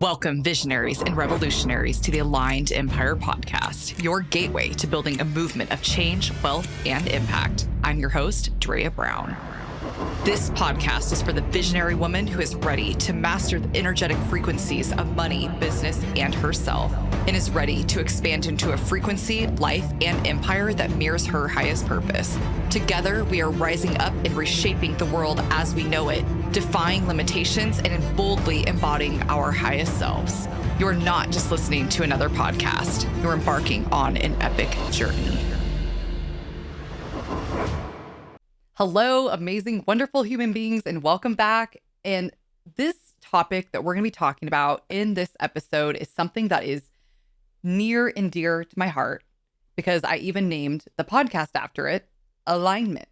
Welcome, visionaries and revolutionaries, to the Aligned Empire podcast, your gateway to building a movement of change, wealth, and impact. I'm your host, Drea Brown. This podcast is for the visionary woman who is ready to master the energetic frequencies of money, business, and herself, and is ready to expand into a frequency, life, and empire that mirrors her highest purpose. Together, we are rising up and reshaping the world as we know it, defying limitations and boldly embodying our highest selves. You're not just listening to another podcast. You're embarking on an epic journey. Hello, amazing, wonderful human beings, and welcome back. And this topic that we're going to be talking about in this episode is something that is near and dear to my heart because I even named the podcast after it, Alignment.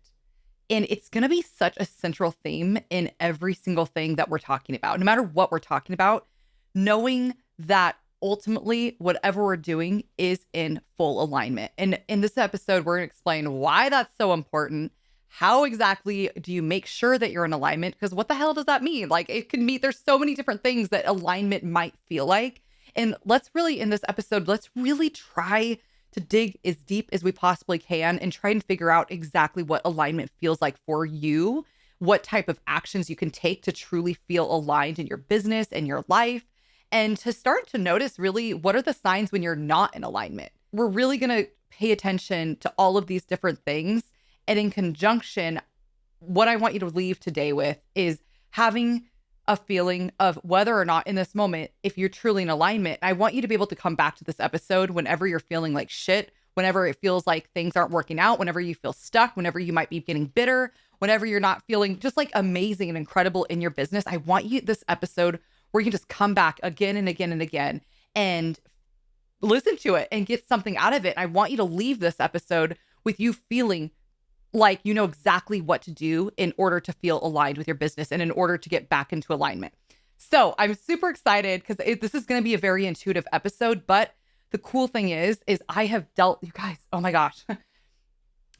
And it's going to be such a central theme in every single thing that we're talking about, no matter what we're talking about, knowing that ultimately whatever we're doing is in full alignment. And in this episode, we're going to explain why that's so important. How exactly do you make sure that you're in alignment? Because what the hell does that mean? Like, it can mean there's so many different things that alignment might feel like. And let's really, in this episode, let's really try to dig as deep as we possibly can and try and figure out exactly what alignment feels like for you, what type of actions you can take to truly feel aligned in your business and your life, and to start to notice really what are the signs when you're not in alignment. We're really going to pay attention to all of these different things. And in conjunction, what I want you to leave today with is having a feeling of whether or not in this moment, if you're truly in alignment. I want you to be able to come back to this episode whenever you're feeling like shit, whenever it feels like things aren't working out, whenever you feel stuck, whenever you might be getting bitter, whenever you're not feeling just like amazing and incredible in your business. I want you this episode where you can just come back again and again and again and listen to it and get something out of it. I want you to leave this episode with you feeling like you know exactly what to do in order to feel aligned with your business and in order to get back into alignment. So I'm super excited because this is going to be a very intuitive episode. But the cool thing is I have dealt, you guys, oh my gosh,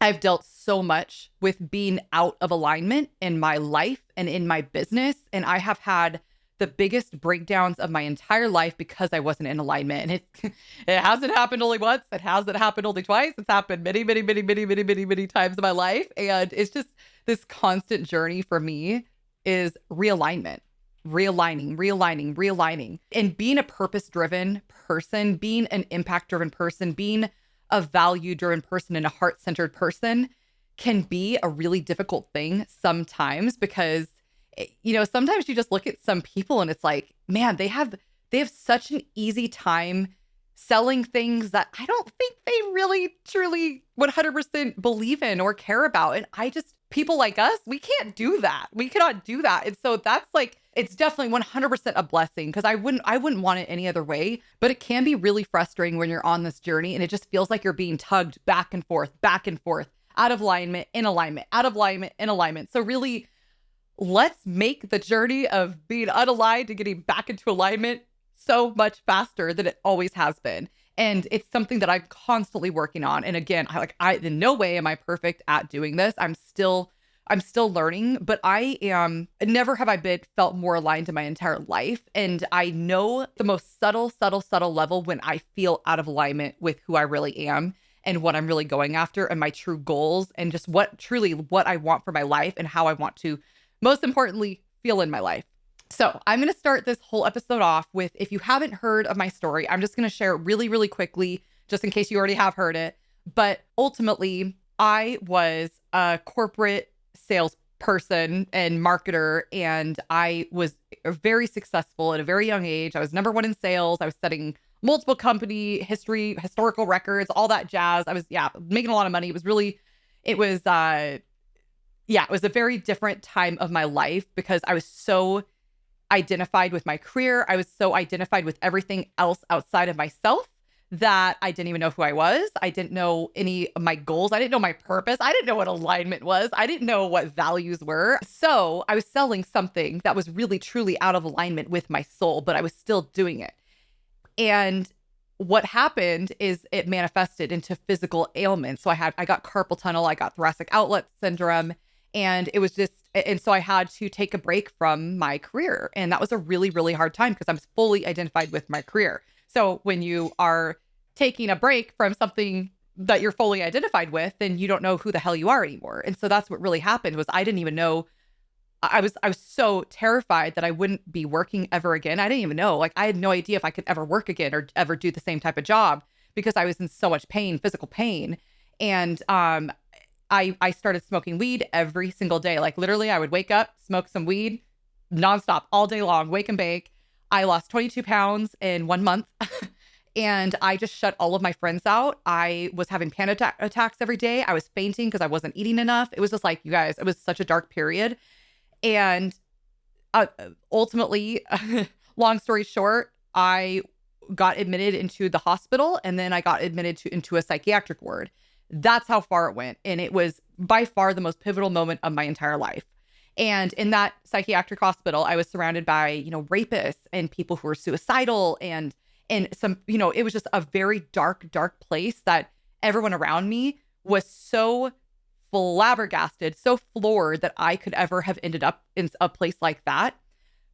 I've dealt so much with being out of alignment in my life and in my business. And I have had the biggest breakdowns of my entire life because I wasn't in alignment. And it hasn't happened only once. It hasn't happened only twice. It's happened many, many, many, many, many, many, many times in my life. And it's just this constant journey for me is realignment, realigning, and being a purpose-driven person, being an impact-driven person, being a value-driven person and a heart-centered person can be a really difficult thing sometimes because sometimes you just look at some people and it's like, man, they have such an easy time selling things that I don't think they really, truly 100% believe in or care about. And people like us, we can't do that. We cannot do that. And so that's like, it's definitely 100% a blessing because I wouldn't want it any other way, but it can be really frustrating when you're on this journey and it just feels like you're being tugged back and forth, out of alignment, in alignment, out of alignment, in alignment. So really, let's make the journey of being unaligned to getting back into alignment so much faster than it always has been. And it's something that I'm constantly working on. And again, in no way am I perfect at doing this. I'm still learning, but never have I felt more aligned in my entire life. And I know the most subtle level when I feel out of alignment with who I really am and what I'm really going after and my true goals and just what I want for my life and how I want to, most importantly, feel in my life. So I'm going to start this whole episode off with, if you haven't heard of my story, I'm just going to share it really, really quickly, just in case you already have heard it. But ultimately, I was a corporate salesperson and marketer, and I was very successful at a very young age. I was number one in sales. I was setting multiple company historical records, all that jazz. I was, making a lot of money. It was a very different time of my life because I was so identified with my career. I was so identified with everything else outside of myself that I didn't even know who I was. I didn't know any of my goals. I didn't know my purpose. I didn't know what alignment was. I didn't know what values were. So I was selling something that was really, truly out of alignment with my soul, but I was still doing it. And what happened is it manifested into physical ailments. So I got carpal tunnel, I got thoracic outlet syndrome, and it was just And so I had to take a break from my career. And that was a really, really hard time because I was fully identified with my career. So when you are taking a break from something that you're fully identified with, then you don't know who the hell you are anymore. And so that's what really happened was I didn't even know. I was so terrified that I wouldn't be working ever again. I didn't even know. Like I had no idea if I could ever work again or ever do the same type of job because I was in so much pain, physical pain. And I started smoking weed every single day. Like literally I would wake up, smoke some weed nonstop all day long, wake and bake. I lost 22 pounds in 1 month. And I just shut all of my friends out. I was having panic attacks every day. I was fainting because I wasn't eating enough. It was just like, you guys, it was such a dark period. And ultimately, long story short, I got admitted into the hospital and then I got admitted into a psychiatric ward. That's how far it went. And it was by far the most pivotal moment of my entire life. And in that psychiatric hospital, I was surrounded by, rapists and people who were suicidal and some, it was just a very dark, dark place that everyone around me was so flabbergasted, so floored that I could ever have ended up in a place like that.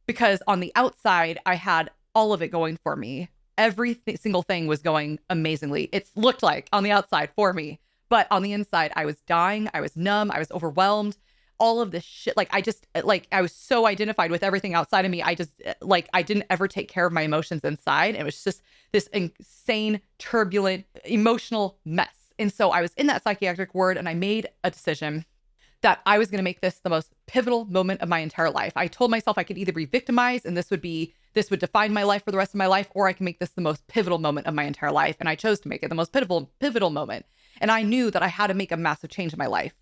Because on the outside, I had all of it going for me. Every single thing was going amazingly. It looked like on the outside for me. But on the inside, I was dying. I was numb. I was overwhelmed. All of this shit. Like, I was so identified with everything outside of me. I didn't ever take care of my emotions inside. It was just this insane, turbulent, emotional mess. And so I was in that psychiatric ward and I made a decision that I was going to make this the most pivotal moment of my entire life. I told myself I could either be victimized and this would define my life for the rest of my life, or I can make this the most pivotal moment of my entire life. And I chose to make it the most pivotal moment. And I knew that I had to make a massive change in my life.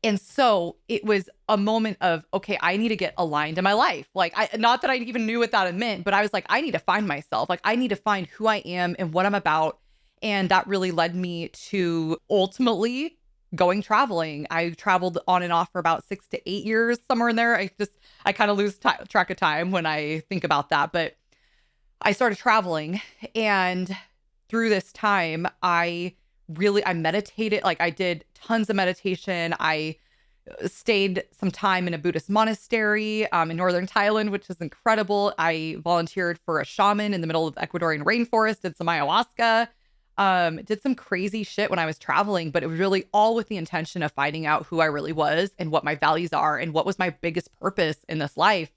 And so it was a moment of, okay, I need to get aligned in my life. Like, not that I even knew what that meant, but I was like, I need to find myself. Like, I need to find who I am and what I'm about. And that really led me to ultimately going traveling. I traveled on and off for about 6 to 8 years, somewhere in there. I kind of lose track of time when I think about that. But I started traveling, and through this time, I meditated. Like I did tons of meditation. I stayed some time in a Buddhist monastery in northern Thailand, which is incredible. I volunteered for a shaman in the middle of the Ecuadorian rainforest, did some ayahuasca. Did some crazy shit when I was traveling, but it was really all with the intention of finding out who I really was and what my values are and what was my biggest purpose in this life.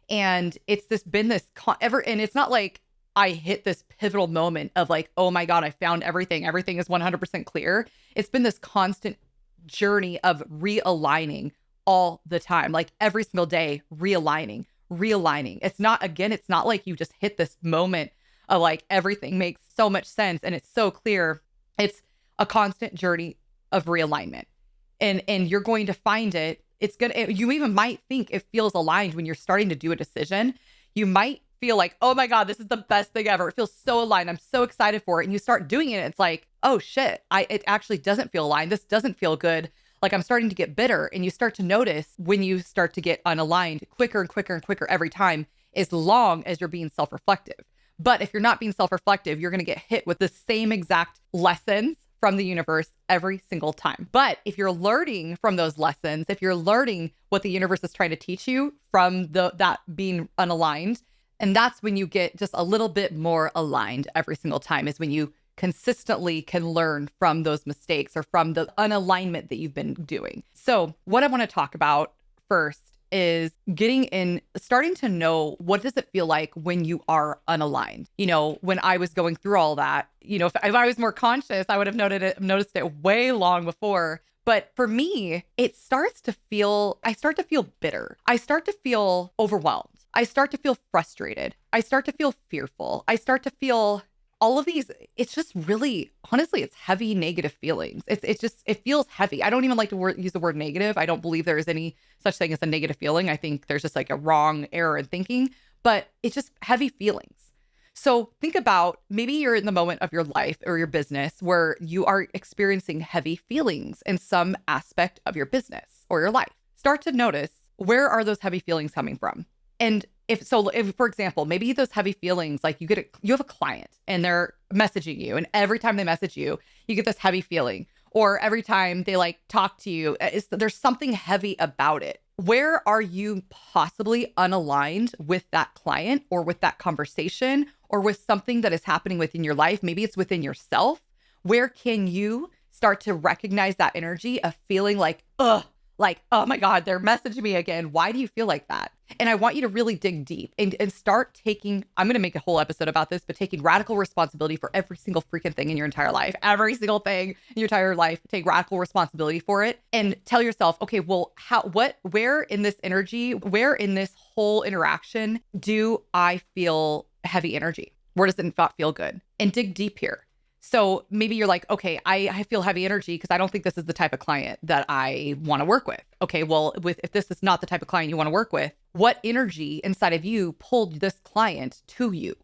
And it's and it's not like I hit this pivotal moment of like, oh my God, I found everything. Everything is 100% clear. It's been this constant journey of realigning all the time, like every single day, realigning. It's not like you just hit this moment of like everything makes so much sense and it's so clear. It's a constant journey of realignment. And you're going to find it. You even might think it feels aligned when you're starting to do a decision. You might feel like, oh my God, this is the best thing ever. It feels so aligned. I'm so excited for it. And you start doing it. It's like, oh shit, it actually doesn't feel aligned. This doesn't feel good. Like I'm starting to get bitter. And you start to notice when you start to get unaligned quicker and quicker and quicker every time, as long as you're being self-reflective. But if you're not being self-reflective, you're going to get hit with the same exact lessons from the universe every single time. But if you're learning from those lessons, if you're learning what the universe is trying to teach you from that being unaligned, and that's when you get just a little bit more aligned every single time, is when you consistently can learn from those mistakes or from the unalignment that you've been doing. So what I want to talk about first is starting to know, what does it feel like when you are unaligned? When I was going through all that, if I was more conscious, I would have noticed it way long before. But for me, I start to feel bitter. I start to feel overwhelmed. I start to feel frustrated. I start to feel fearful. I start to feel all of these. It's just really, honestly, it's heavy, negative feelings. It feels heavy. I don't even like to use the word negative. I don't believe there is any such thing as a negative feeling. I think there's just like a wrong error in thinking, but it's just heavy feelings. So think about, maybe you're in the moment of your life or your business where you are experiencing heavy feelings in some aspect of your business or your life. Start to notice, where are those heavy feelings coming from? And if, for example, maybe those heavy feelings, like you have a client and they're messaging you, and every time they message you, you get this heavy feeling, or every time they like talk to you, there's something heavy about it. Where are you possibly unaligned with that client or with that conversation or with something that is happening within your life? Maybe it's within yourself. Where can you start to recognize that energy of feeling like, oh my God, they're messaging me again. Why do you feel like that? And I want you to really dig deep and start taking, I'm going to make a whole episode about this, but taking radical responsibility for every single freaking thing in your entire life, every single thing in your entire life, take radical responsibility for it and tell yourself, okay, well, where in this energy, where in this whole interaction do I feel heavy energy? Where does it not feel good? And dig deep here. So maybe you're like, okay, I feel heavy energy because I don't think this is the type of client that I want to work with. Okay, well, if this is not the type of client you want to work with, what energy inside of you pulled this client to you?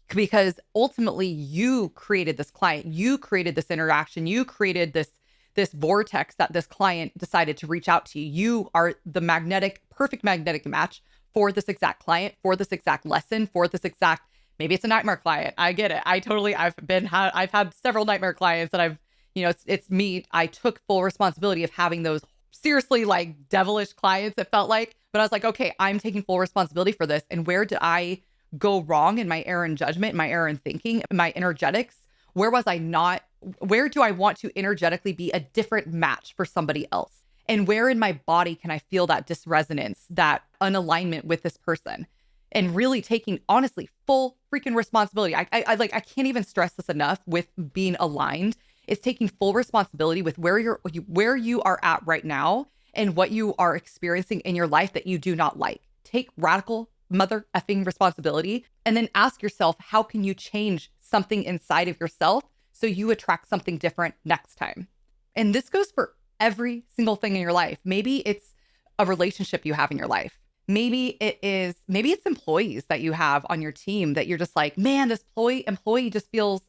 Because ultimately you created this client, you created this interaction, you created this vortex that this client decided to reach out to you. You are the perfect magnetic match for this exact client, for this exact lesson, for this exact. Maybe it's a nightmare client. I get it. I've had several nightmare clients that it's me. I took full responsibility of having those seriously like devilish clients, it felt like. But I was like, okay, I'm taking full responsibility for this. And where did I go wrong in my error in judgment, my error in thinking, my energetics? Where was I not? Where do I want to energetically be a different match for somebody else? And where in my body can I feel that disresonance, that unalignment with this person? And really taking, honestly, full freaking responsibility. I can't even stress this enough with being aligned. It's taking full responsibility with where you are at right now and what you are experiencing in your life that you do not like. Take radical mother effing responsibility and then ask yourself, how can you change something inside of yourself so you attract something different next time? And this goes for every single thing in your life. Maybe it's a relationship you have in your life. Maybe it's employees that you have on your team that you're just like, man, this employee just feels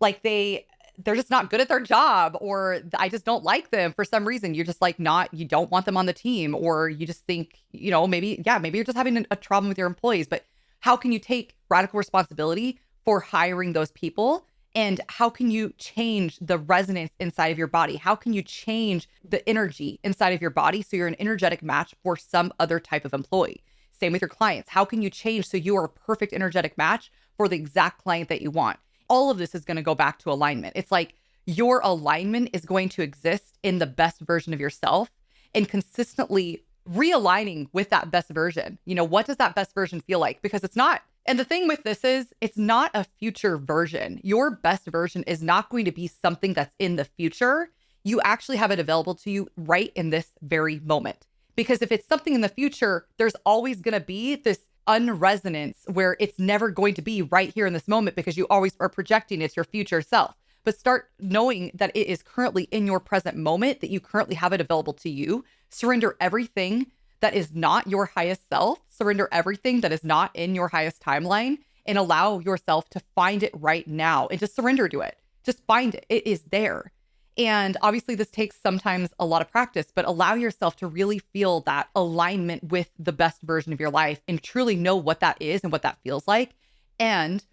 like they're just not good at their job, or I just don't like them for some reason. You're just like you don't want them on the team, or you just think, maybe you're just having a problem with your employees. But how can you take radical responsibility for hiring those people? And how can you change the resonance inside of your body? How can you change the energy inside of your body so you're an energetic match for some other type of employee? Same with your clients. How can you change so you are a perfect energetic match for the exact client that you want? All of this is going to go back to alignment. It's like your alignment is going to exist in the best version of yourself and consistently realigning with that best version. What does that best version feel like? Because it's not. And the thing with this is it's not a future version. Your best version is not going to be something that's in the future. You actually have it available to you right in this very moment. Because if it's something in the future, there's always going to be this unresonance where it's never going to be right here in this moment because you always are projecting it's your future self. But start knowing that it is currently in your present moment, that you currently have it available to you. Surrender everything that is not your highest self. Surrender everything that is not in your highest timeline and allow yourself to find it right now and just surrender to it. Just find it. It is there. And obviously this takes sometimes a lot of practice, but allow yourself to really feel that alignment with the best version of your life and truly know what that is and what that feels like. And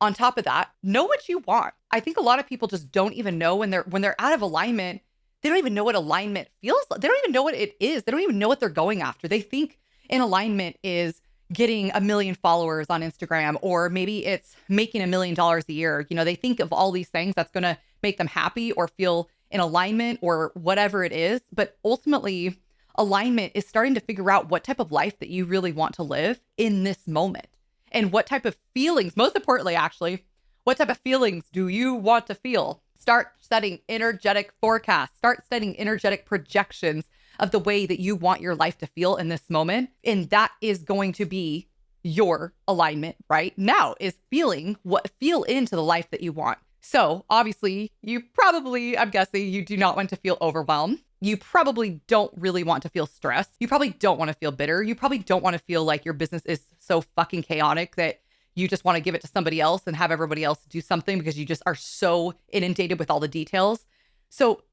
on top of that, know what you want. I think a lot of people just don't even know when they're out of alignment. They don't even know what alignment feels like. They don't even know what it is. They don't even know what they're going after. They think in alignment is getting 1 million followers on Instagram, or maybe it's making $1 million a year. They think of all these things that's going to make them happy or feel in alignment or whatever it is. But ultimately, alignment is starting to figure out what type of life that you really want to live in this moment and what type of feelings, most importantly, actually, what type of feelings do you want to feel? Start setting energetic forecasts. Start setting energetic projections of the way that you want your life to feel in this moment. And that is going to be your alignment right now, is feel into the life that you want. So obviously I'm guessing you do not want to feel overwhelmed. You probably don't really want to feel stressed. You probably don't want to feel bitter. You probably don't want to feel like your business is so fucking chaotic that you just want to give it to somebody else and have everybody else do something because you just are so inundated with all the details. So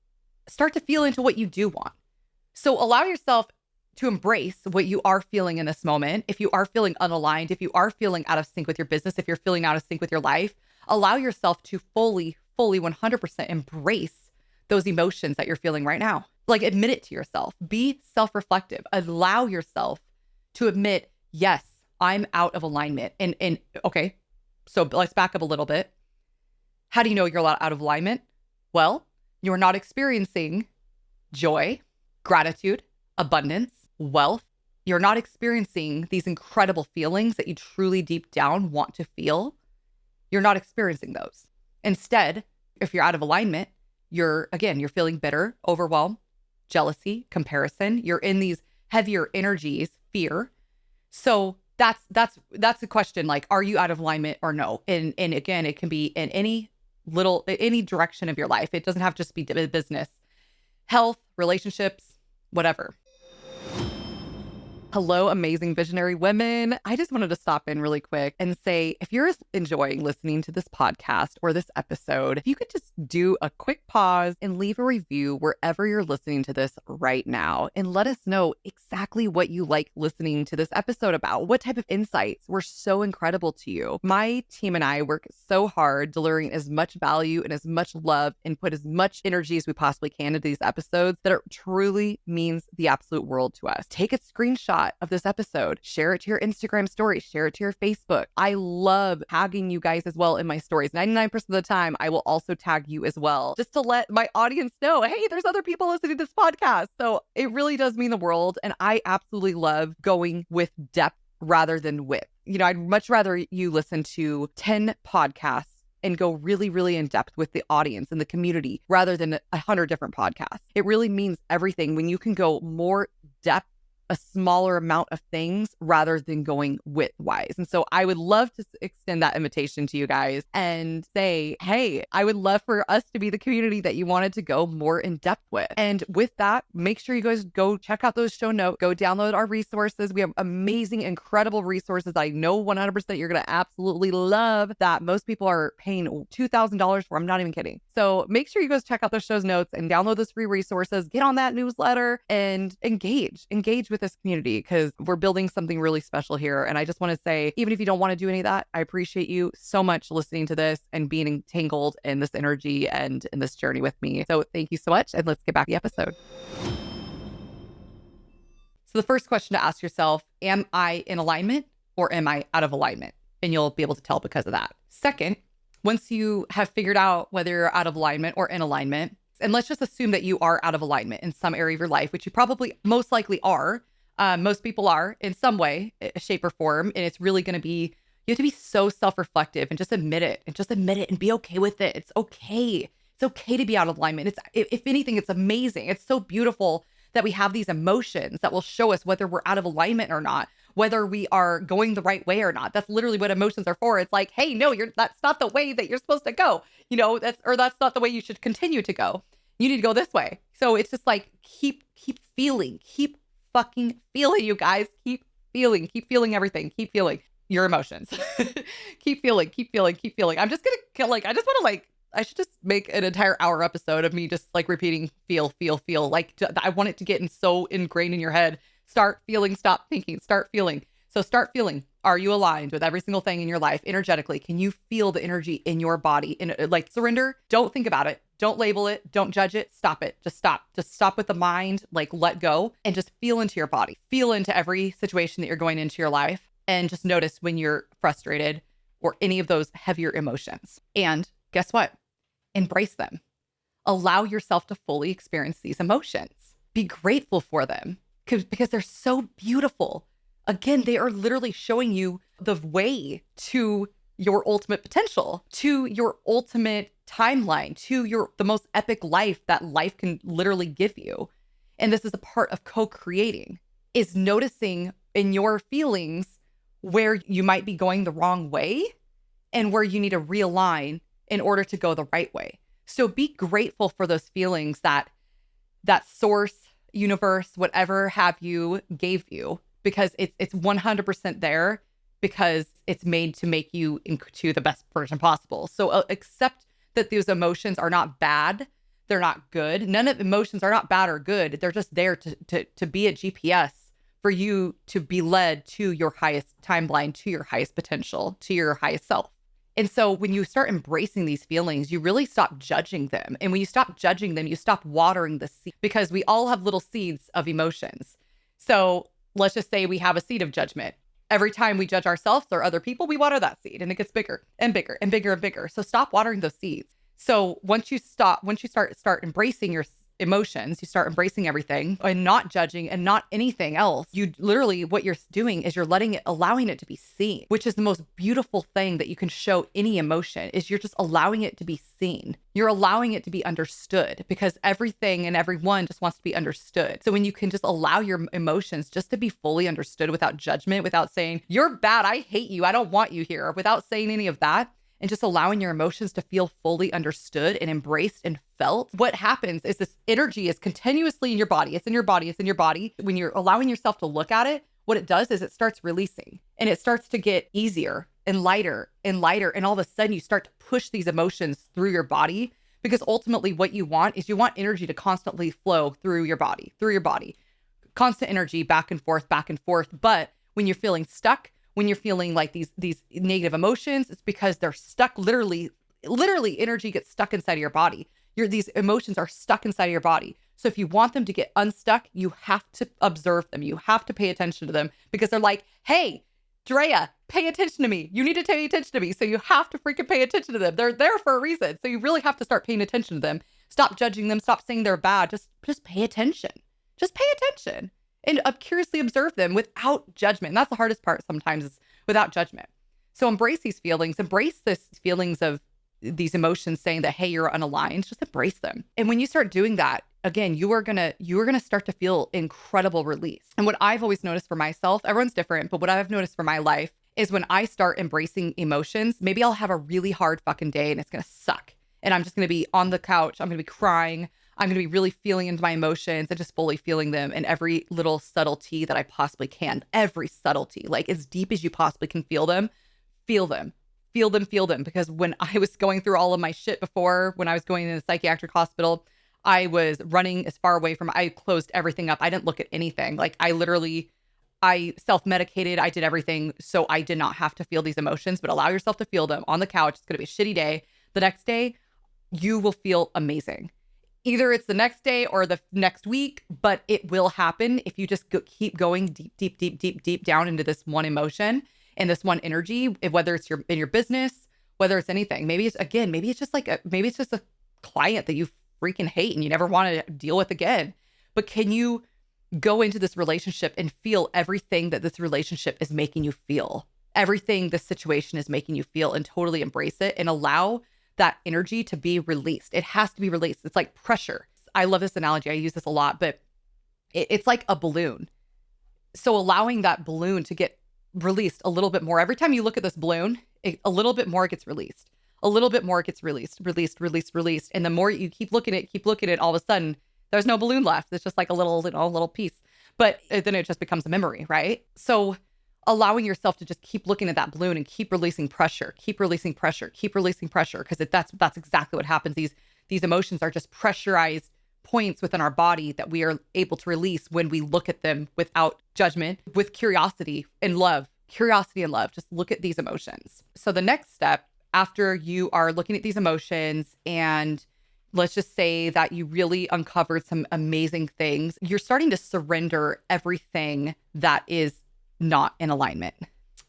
start to feel into what you do want. So allow yourself to embrace what you are feeling in this moment. If you are feeling unaligned, if you are feeling out of sync with your business, if you're feeling out of sync with your life, allow yourself to fully 100% embrace those emotions that you're feeling right now. Like, admit it to yourself. Be self-reflective. Allow yourself to admit, yes, I'm out of alignment. And okay, so let's back up a little bit. How do you know you're out of alignment? Well, you're not experiencing joy, gratitude, abundance, wealth. You're not experiencing these incredible feelings that you truly deep down want to feel. You're not experiencing those. Instead, if you're out of alignment, you're feeling bitter, overwhelmed, jealousy, comparison. You're in these heavier energies, fear. So that's the question. Like, are you out of alignment or no? And again, it can be in any direction of your life. It doesn't have to just be business, health, relationships, whatever. Hello, amazing visionary women. I just wanted to stop in really quick and say, if you're enjoying listening to this podcast or this episode, if you could just do a quick pause and leave a review wherever you're listening to this right now, and let us know exactly what you like listening to this episode about. What type of insights were so incredible to you? My team and I work so hard delivering as much value and as much love and put as much energy as we possibly can into these episodes that it truly means the absolute world to us. Take a screenshot of this episode, share it to your Instagram story, share it to your Facebook. I love tagging you guys as well in my stories. 99% of the time, I will also tag you as well, just to let my audience know, hey, there's other people listening to this podcast. So it really does mean the world. And I absolutely love going with depth rather than width. You know, I'd much rather you listen to 10 podcasts and go really, really in depth with the audience and the community rather than 100 different podcasts. It really means everything when you can go more depth, a smaller amount of things rather than going width-wise. And so I would love to extend that invitation to you guys and say, hey, I would love for us to be the community that you wanted to go more in depth with. And with that, make sure you guys go check out those show notes, go download our resources. We have amazing, incredible resources that I know 100% you're going to absolutely love, that most people are paying $2,000 for. I'm not even kidding. So make sure you guys check out those show notes and download those free resources, get on that newsletter and engage with this community, because we're building something really special here. And I just want to say, even if you don't want to do any of that, I appreciate you so much listening to this and being entangled in this energy and in this journey with me. So thank you so much. And let's get back to the episode. So the first question to ask yourself, am I in alignment or am I out of alignment? And you'll be able to tell because of that. Second, once you have figured out whether you're out of alignment or in alignment, and let's just assume that you are out of alignment in some area of your life, which you probably most likely are. Most people are in some way, shape or form. And it's really going to be, you have to be so self-reflective and just admit it and be okay with it. It's okay. It's okay to be out of alignment. If anything, it's amazing. It's so beautiful that we have these emotions that will show us whether we're out of alignment or not, whether we are going the right way or not. That's literally what emotions are for. It's like, hey, no, that's not the way that you're supposed to go. You know, that's not the way you should continue to go. You need to go this way. So it's just like, keep feeling, keep fucking feeling, you guys. Keep feeling everything. Keep feeling your emotions. keep feeling. I'm just gonna I should just make an entire hour episode of me just like repeating feel. Like, I want it to get so ingrained in your head. Start feeling, stop thinking, start feeling. So start feeling. Are you aligned with every single thing in your life energetically? Can you feel the energy in your body? And like, surrender. Don't think about it. Don't label it. Don't judge it. Stop it. Just stop with the mind. Like, let go and just feel into your body. Feel into every situation that you're going into your life, and just notice when you're frustrated or any of those heavier emotions. And guess what? Embrace them. Allow yourself to fully experience these emotions. Be grateful for them because they're so beautiful. Again, they are literally showing you the way to your ultimate potential, to your ultimate timeline, to the most epic life that life can literally give you. And this is a part of co-creating, is noticing in your feelings where you might be going the wrong way and where you need to realign in order to go the right way. So be grateful for those feelings that source, universe, whatever have you gave you, because it's 100% there, because it's made to make you into the best version possible. So accept that those emotions are not bad. They're not good. None of emotions are not bad or good. They're just there to be a GPS for you to be led to your highest timeline, to your highest potential, to your highest self. And so when you start embracing these feelings, you really stop judging them. And when you stop judging them, you stop watering the seed, because we all have little seeds of emotions. So let's just say we have a seed of judgment. Every time we judge ourselves or other people, we water that seed and it gets bigger and bigger and bigger and bigger. So stop watering those seeds. So once you start embracing your emotions, you start embracing everything and not judging and not anything else. You literally, what you're doing is you're allowing it to be seen, which is the most beautiful thing that you can show any emotion, is you're just allowing it to be seen. You're allowing it to be understood, because everything and everyone just wants to be understood. So when you can just allow your emotions just to be fully understood without judgment, without saying, you're bad, I hate you, I don't want you here, without saying any of that, and just allowing your emotions to feel fully understood and embraced and felt, what happens is this energy is continuously in your body. It's in your body. It's in your body. When you're allowing yourself to look at it, what it does is it starts releasing, and it starts to get easier and lighter and lighter. And all of a sudden you start to push these emotions through your body, because ultimately what you want is you want energy to constantly flow through your body, constant energy back and forth, back and forth. But when you're feeling stuck, when you're feeling like these negative emotions, it's because they're stuck. Literally energy gets stuck inside of your body. These emotions are stuck inside of your body. So if you want them to get unstuck, you have to observe them. You have to pay attention to them, because they're like, hey, Drea, pay attention to me. You need to pay attention to me. So you have to freaking pay attention to them. They're there for a reason. So you really have to start paying attention to them. Stop judging them. Stop saying they're bad. Just pay attention. Just pay attention. And curiously observe them without judgment. And that's the hardest part sometimes, is without judgment. So embrace these feelings, embrace this feelings of these emotions saying that, hey, you're unaligned. Just embrace them. And when you start doing that, again, you are gonna start to feel incredible release. And what I've always noticed for myself, everyone's different, but what I've noticed for my life is when I start embracing emotions, maybe I'll have a really hard fucking day and it's gonna suck. And I'm just gonna be on the couch, I'm gonna be crying, I'm going to be really feeling into my emotions and just fully feeling them in every little subtlety that I possibly can. Every subtlety, like as deep as you possibly can feel them, feel them, feel them, feel them. Because when I was going through all of my shit before, when I was going in a psychiatric hospital, I was running as far away from, I closed everything up. I didn't look at anything. Like I self-medicated. I did everything. So I did not have to feel these emotions, but allow yourself to feel them on the couch. It's going to be a shitty day. The next day, you will feel amazing. Either it's the next day or the next week, but it will happen if you just keep going deep down into this one emotion and this one energy, whether it's in your business, whether it's anything. Maybe it's just a client that you freaking hate and you never want to deal with again. But can you go into this relationship and feel everything that this relationship is making you feel, everything this situation is making you feel, and totally embrace it and allow that energy to be released. It has to be released. It's like pressure. I love this analogy. I use this a lot, but it's like a balloon. So allowing that balloon to get released a little bit more. Every time you look at this balloon, a little bit more gets released. A little bit more gets released. And the more you keep looking at it, all of a sudden, there's no balloon left. It's just like a little piece. But then it just becomes a memory, right? So allowing yourself to just keep looking at that balloon and keep releasing pressure, because that's exactly what happens. These emotions are just pressurized points within our body that we are able to release when we look at them without judgment, with curiosity and love. Just look at these emotions. So the next step, after you are looking at these emotions, and let's just say that you really uncovered some amazing things, you're starting to surrender everything that is not in alignment.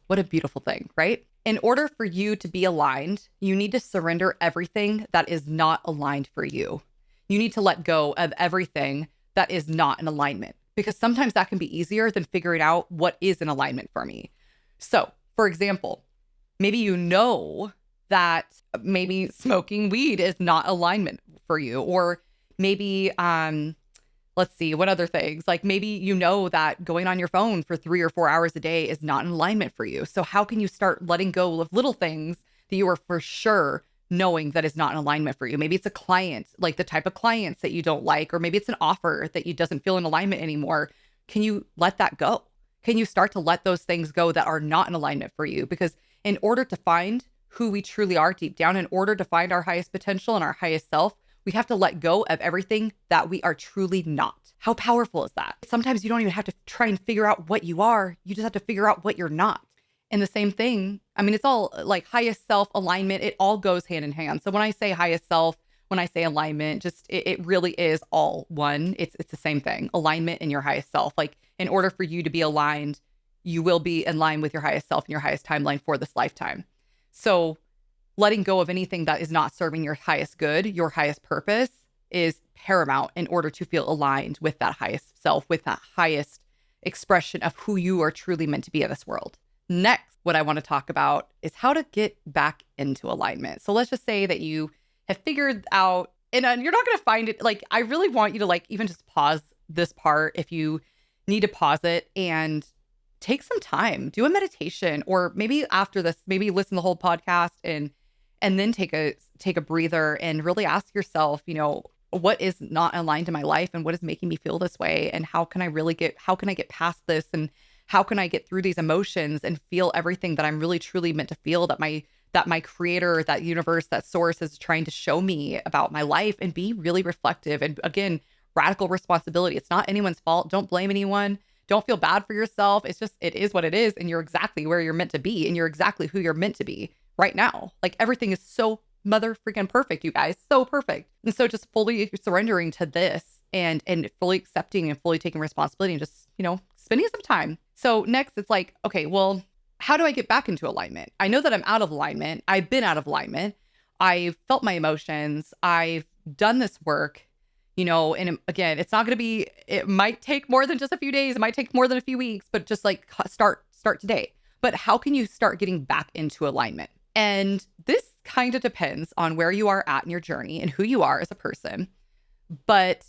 What a beautiful thing, right? In order for you to be aligned, you need to surrender everything that is not aligned for you. You need to let go of everything that is not in alignment, because sometimes that can be easier than figuring out what is in alignment for me. So, for example, maybe you know that maybe smoking weed is not alignment for you, or maybe let's see, what other things? Like maybe you know that going on your phone for 3 or 4 hours a day is not in alignment for you. So how can you start letting go of little things that you are for sure knowing that is not in alignment for you? Maybe it's a client, like the type of clients that you don't like, or maybe it's an offer that you doesn't feel in alignment anymore. Can you let that go? Can you start to let those things go that are not in alignment for you? Because in order to find who we truly are deep down, in order to find our highest potential and our highest self, we have to let go of everything that we are truly not. How powerful is that? Sometimes you don't even have to try and figure out what you are. You just have to figure out what you're not. And the same thing, I mean, it's all like highest self alignment. It all goes hand in hand. So when I say highest self, when I say alignment, just it really is all one. It's the same thing. Alignment and your highest self. Like in order for you to be aligned, you will be in line with your highest self and your highest timeline for this lifetime. So letting go of anything that is not serving your highest good, your highest purpose, is paramount in order to feel aligned with that highest self, with that highest expression of who you are truly meant to be in this world. Next, what I want to talk about is how to get back into alignment. So let's just say that you have figured out, and you're not going to find it. Like, I really want you to like even just pause this part if you need to pause it and take some time, do a meditation, or maybe after this, maybe listen to the whole podcast and then take a breather and really ask yourself, what is not aligned in my life and what is making me feel this way, and how can I get past this, and how can I get through these emotions and feel everything that I'm really truly meant to feel, that my creator, that universe, that source is trying to show me about my life, and be really reflective. And again, radical responsibility. It's not anyone's fault. Don't blame anyone. Don't feel bad for yourself. It's just, it is what it is. And you're exactly where you're meant to be. And you're exactly who you're meant to be right now. Like everything is so mother freaking perfect, you guys. So perfect. And so just fully surrendering to this and fully accepting and fully taking responsibility and just, spending some time. So next it's like, okay, well, how do I get back into alignment? I know that I'm out of alignment. I've been out of alignment. I've felt my emotions. I've done this work, and again, it's not going to be, it might take more than just a few days. It might take more than a few weeks, but just like start today. But how can you start getting back into alignment? And this kind of depends on where you are at in your journey and who you are as a person. But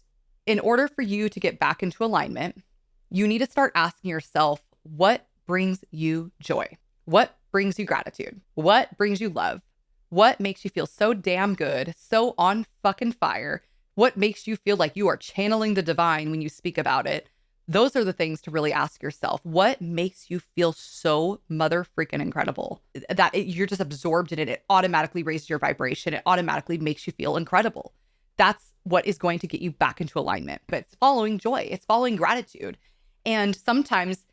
in order for you to get back into alignment, you need to start asking yourself, what brings you joy? What brings you gratitude? What brings you love? What makes you feel so damn good, so on fucking fire? What makes you feel like you are channeling the divine when you speak about it? Those are the things to really ask yourself. What makes you feel so mother freaking incredible that you're just absorbed in it? It automatically raises your vibration. It automatically makes you feel incredible. That's what is going to get you back into alignment. But it's following joy. It's following gratitude. And sometimes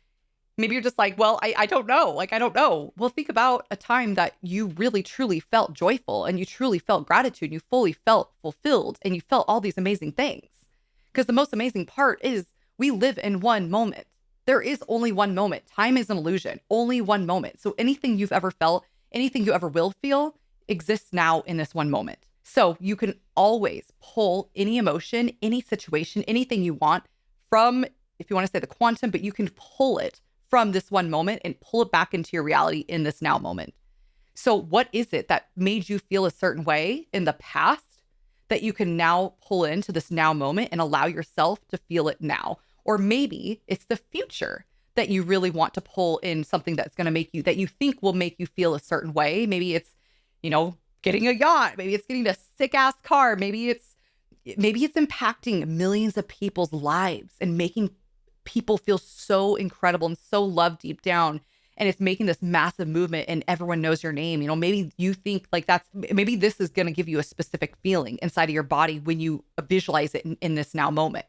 maybe you're just like, well, I don't know. Like, I don't know. Well, think about a time that you really, truly felt joyful and you truly felt gratitude. You fully felt fulfilled and you felt all these amazing things. Because the most amazing part is we live in one moment. There is only one moment. Time is an illusion. Only one moment. So anything you've ever felt, anything you ever will feel exists now in this one moment. So you can always pull any emotion, any situation, anything you want from, if you want to say the quantum, but you can pull it from this one moment and pull it back into your reality in this now moment. So what is it that made you feel a certain way in the past that you can now pull into this now moment and allow yourself to feel it now? Or maybe it's the future that you really want to pull in, something that's going to make you, that you think will make you feel a certain way. Maybe it's, getting a yacht. Maybe it's getting a sick ass car. Maybe it's impacting millions of people's lives and making people feel so incredible and so loved deep down. And it's making this massive movement and everyone knows your name. Maybe you think like maybe this is going to give you a specific feeling inside of your body when you visualize it in this now moment.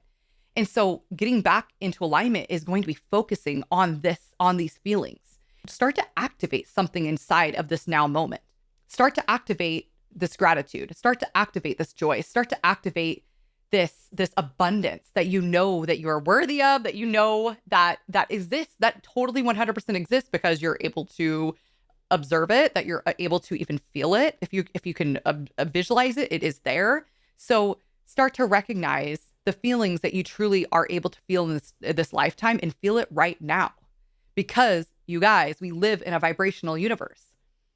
And so getting back into alignment is going to be focusing on these feelings. Start to activate something inside of this now moment. Start to activate this gratitude. Start to activate this joy. Start to activate this abundance that you know that you are worthy of, that you know that exists, that totally 100% exists because you're able to observe it, that you're able to even feel it. If you can visualize it, it is there. So start to recognize the feelings that you truly are able to feel in this lifetime and feel it right now. Because you guys, we live in a vibrational universe.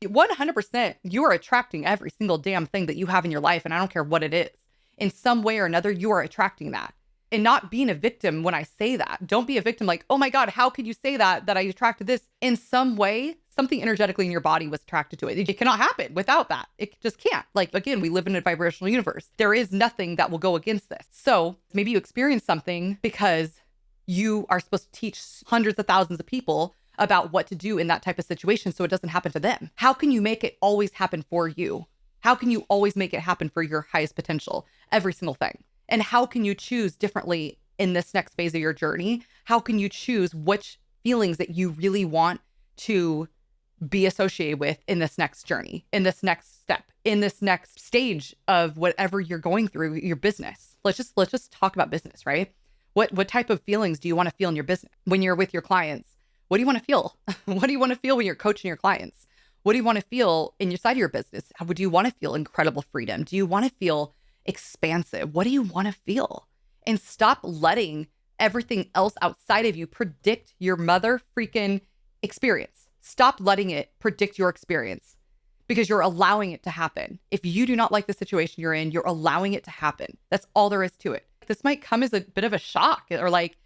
100%, you are attracting every single damn thing that you have in your life. And I don't care what it is. In some way or another, you are attracting that. And not being a victim when I say that. Don't be a victim like, oh my God, how could you say that I attracted this? In some way, something energetically in your body was attracted to it. It cannot happen without that. It just can't. Like, again, we live in a vibrational universe. There is nothing that will go against this. So maybe you experience something because you are supposed to teach hundreds of thousands of people about what to do in that type of situation so it doesn't happen to them. How can you make it always happen for you? How can you always make it happen for your highest potential? Every single thing. And how can you choose differently in this next phase of your journey? How can you choose which feelings that you really want to be associated with in this next journey, in this next step, in this next stage of whatever you're going through your business. Let's just talk about business, right? What type of feelings do you want to feel in your business when you're with your clients? What do you want to feel? What do you want to feel when you're coaching your clients? What do you want to feel in your side of your business? How would you want to feel incredible freedom? Do you want to feel expansive? What do you want to feel? And stop letting everything else outside of you predict your mother freaking experience. Stop letting it predict your experience because you're allowing it to happen. If you do not like the situation you're in, you're allowing it to happen. That's all there is to it. This might come as a bit of a shock or like,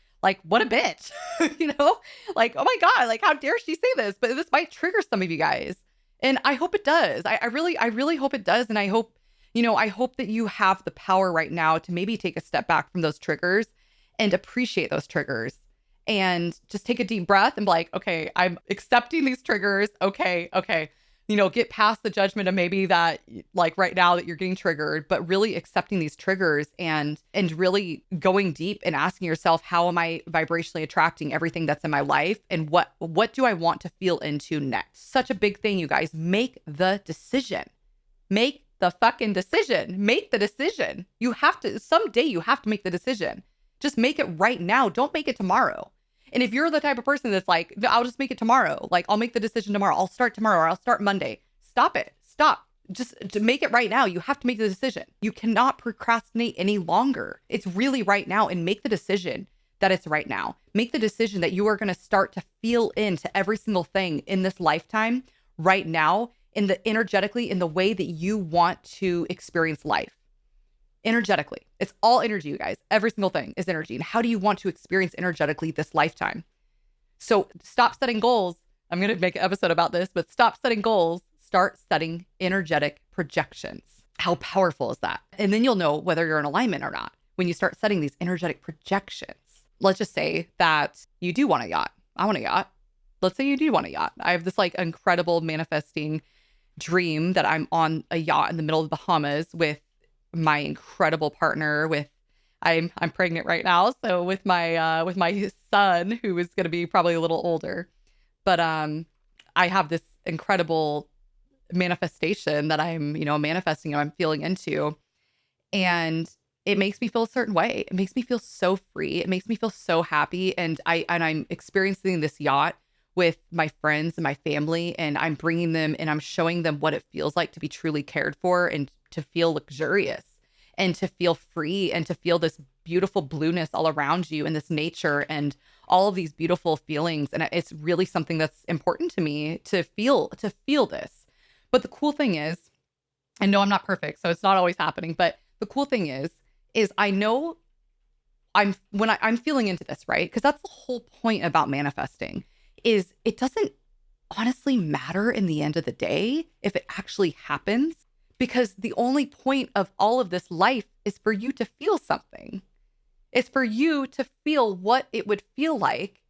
what a bitch, you know, like, oh my God, like, how dare she say this? But this might trigger some of you guys. And I hope it does. I really hope it does. And I hope that you have the power right now to maybe take a step back from those triggers and appreciate those triggers and just take a deep breath and be like, okay, I'm accepting these triggers. Okay. Get past the judgment of maybe that like right now that you're getting triggered, but really accepting these triggers and really going deep and asking yourself, how am I vibrationally attracting everything that's in my life? And what do I want to feel into next? Such a big thing, you guys. Make the decision. Make the fucking decision. Make the decision. You have to, someday you have to make the decision. Just make it right now. Don't make it tomorrow. And if you're the type of person that's like, I'll just make it tomorrow. Like, I'll make the decision tomorrow. I'll start tomorrow or I'll start Monday. Stop it. Stop. Just to make it right now. You have to make the decision. You cannot procrastinate any longer. It's really right now, and make the decision that it's right now. Make the decision that you are going to start to feel into every single thing in this lifetime right now, energetically, in the way that you want to experience life. Energetically. It's all energy, you guys. Every single thing is energy. And how do you want to experience energetically this lifetime? So stop setting goals. I'm going to make an episode about this, but stop setting goals. Start setting energetic projections. How powerful is that? And then you'll know whether you're in alignment or not when you start setting these energetic projections. Let's just say that you do want a yacht. I want a yacht. Let's say you do want a yacht. I have this like incredible manifesting dream that I'm on a yacht in the middle of the Bahamas with my incredible partner. I'm pregnant right now, so with my son, who is going to be probably a little older, but I have this incredible manifestation that I'm manifesting and I'm feeling into, and it makes me feel a certain way. It makes me feel so free. It makes me feel so happy, and I'm experiencing this yacht with my friends and my family, and I'm bringing them and I'm showing them what it feels like to be truly cared for and to feel luxurious and to feel free and to feel this beautiful blueness all around you and this nature and all of these beautiful feelings. And it's really something that's important to me to feel this. But the cool thing is, I know I'm not perfect, so it's not always happening, but the cool thing is I know I'm feeling into this, right? Because that's the whole point about manifesting, is it doesn't honestly matter in the end of the day if it actually happens, because the only point of all of this life is for you to feel something. It's for you to feel what it would feel like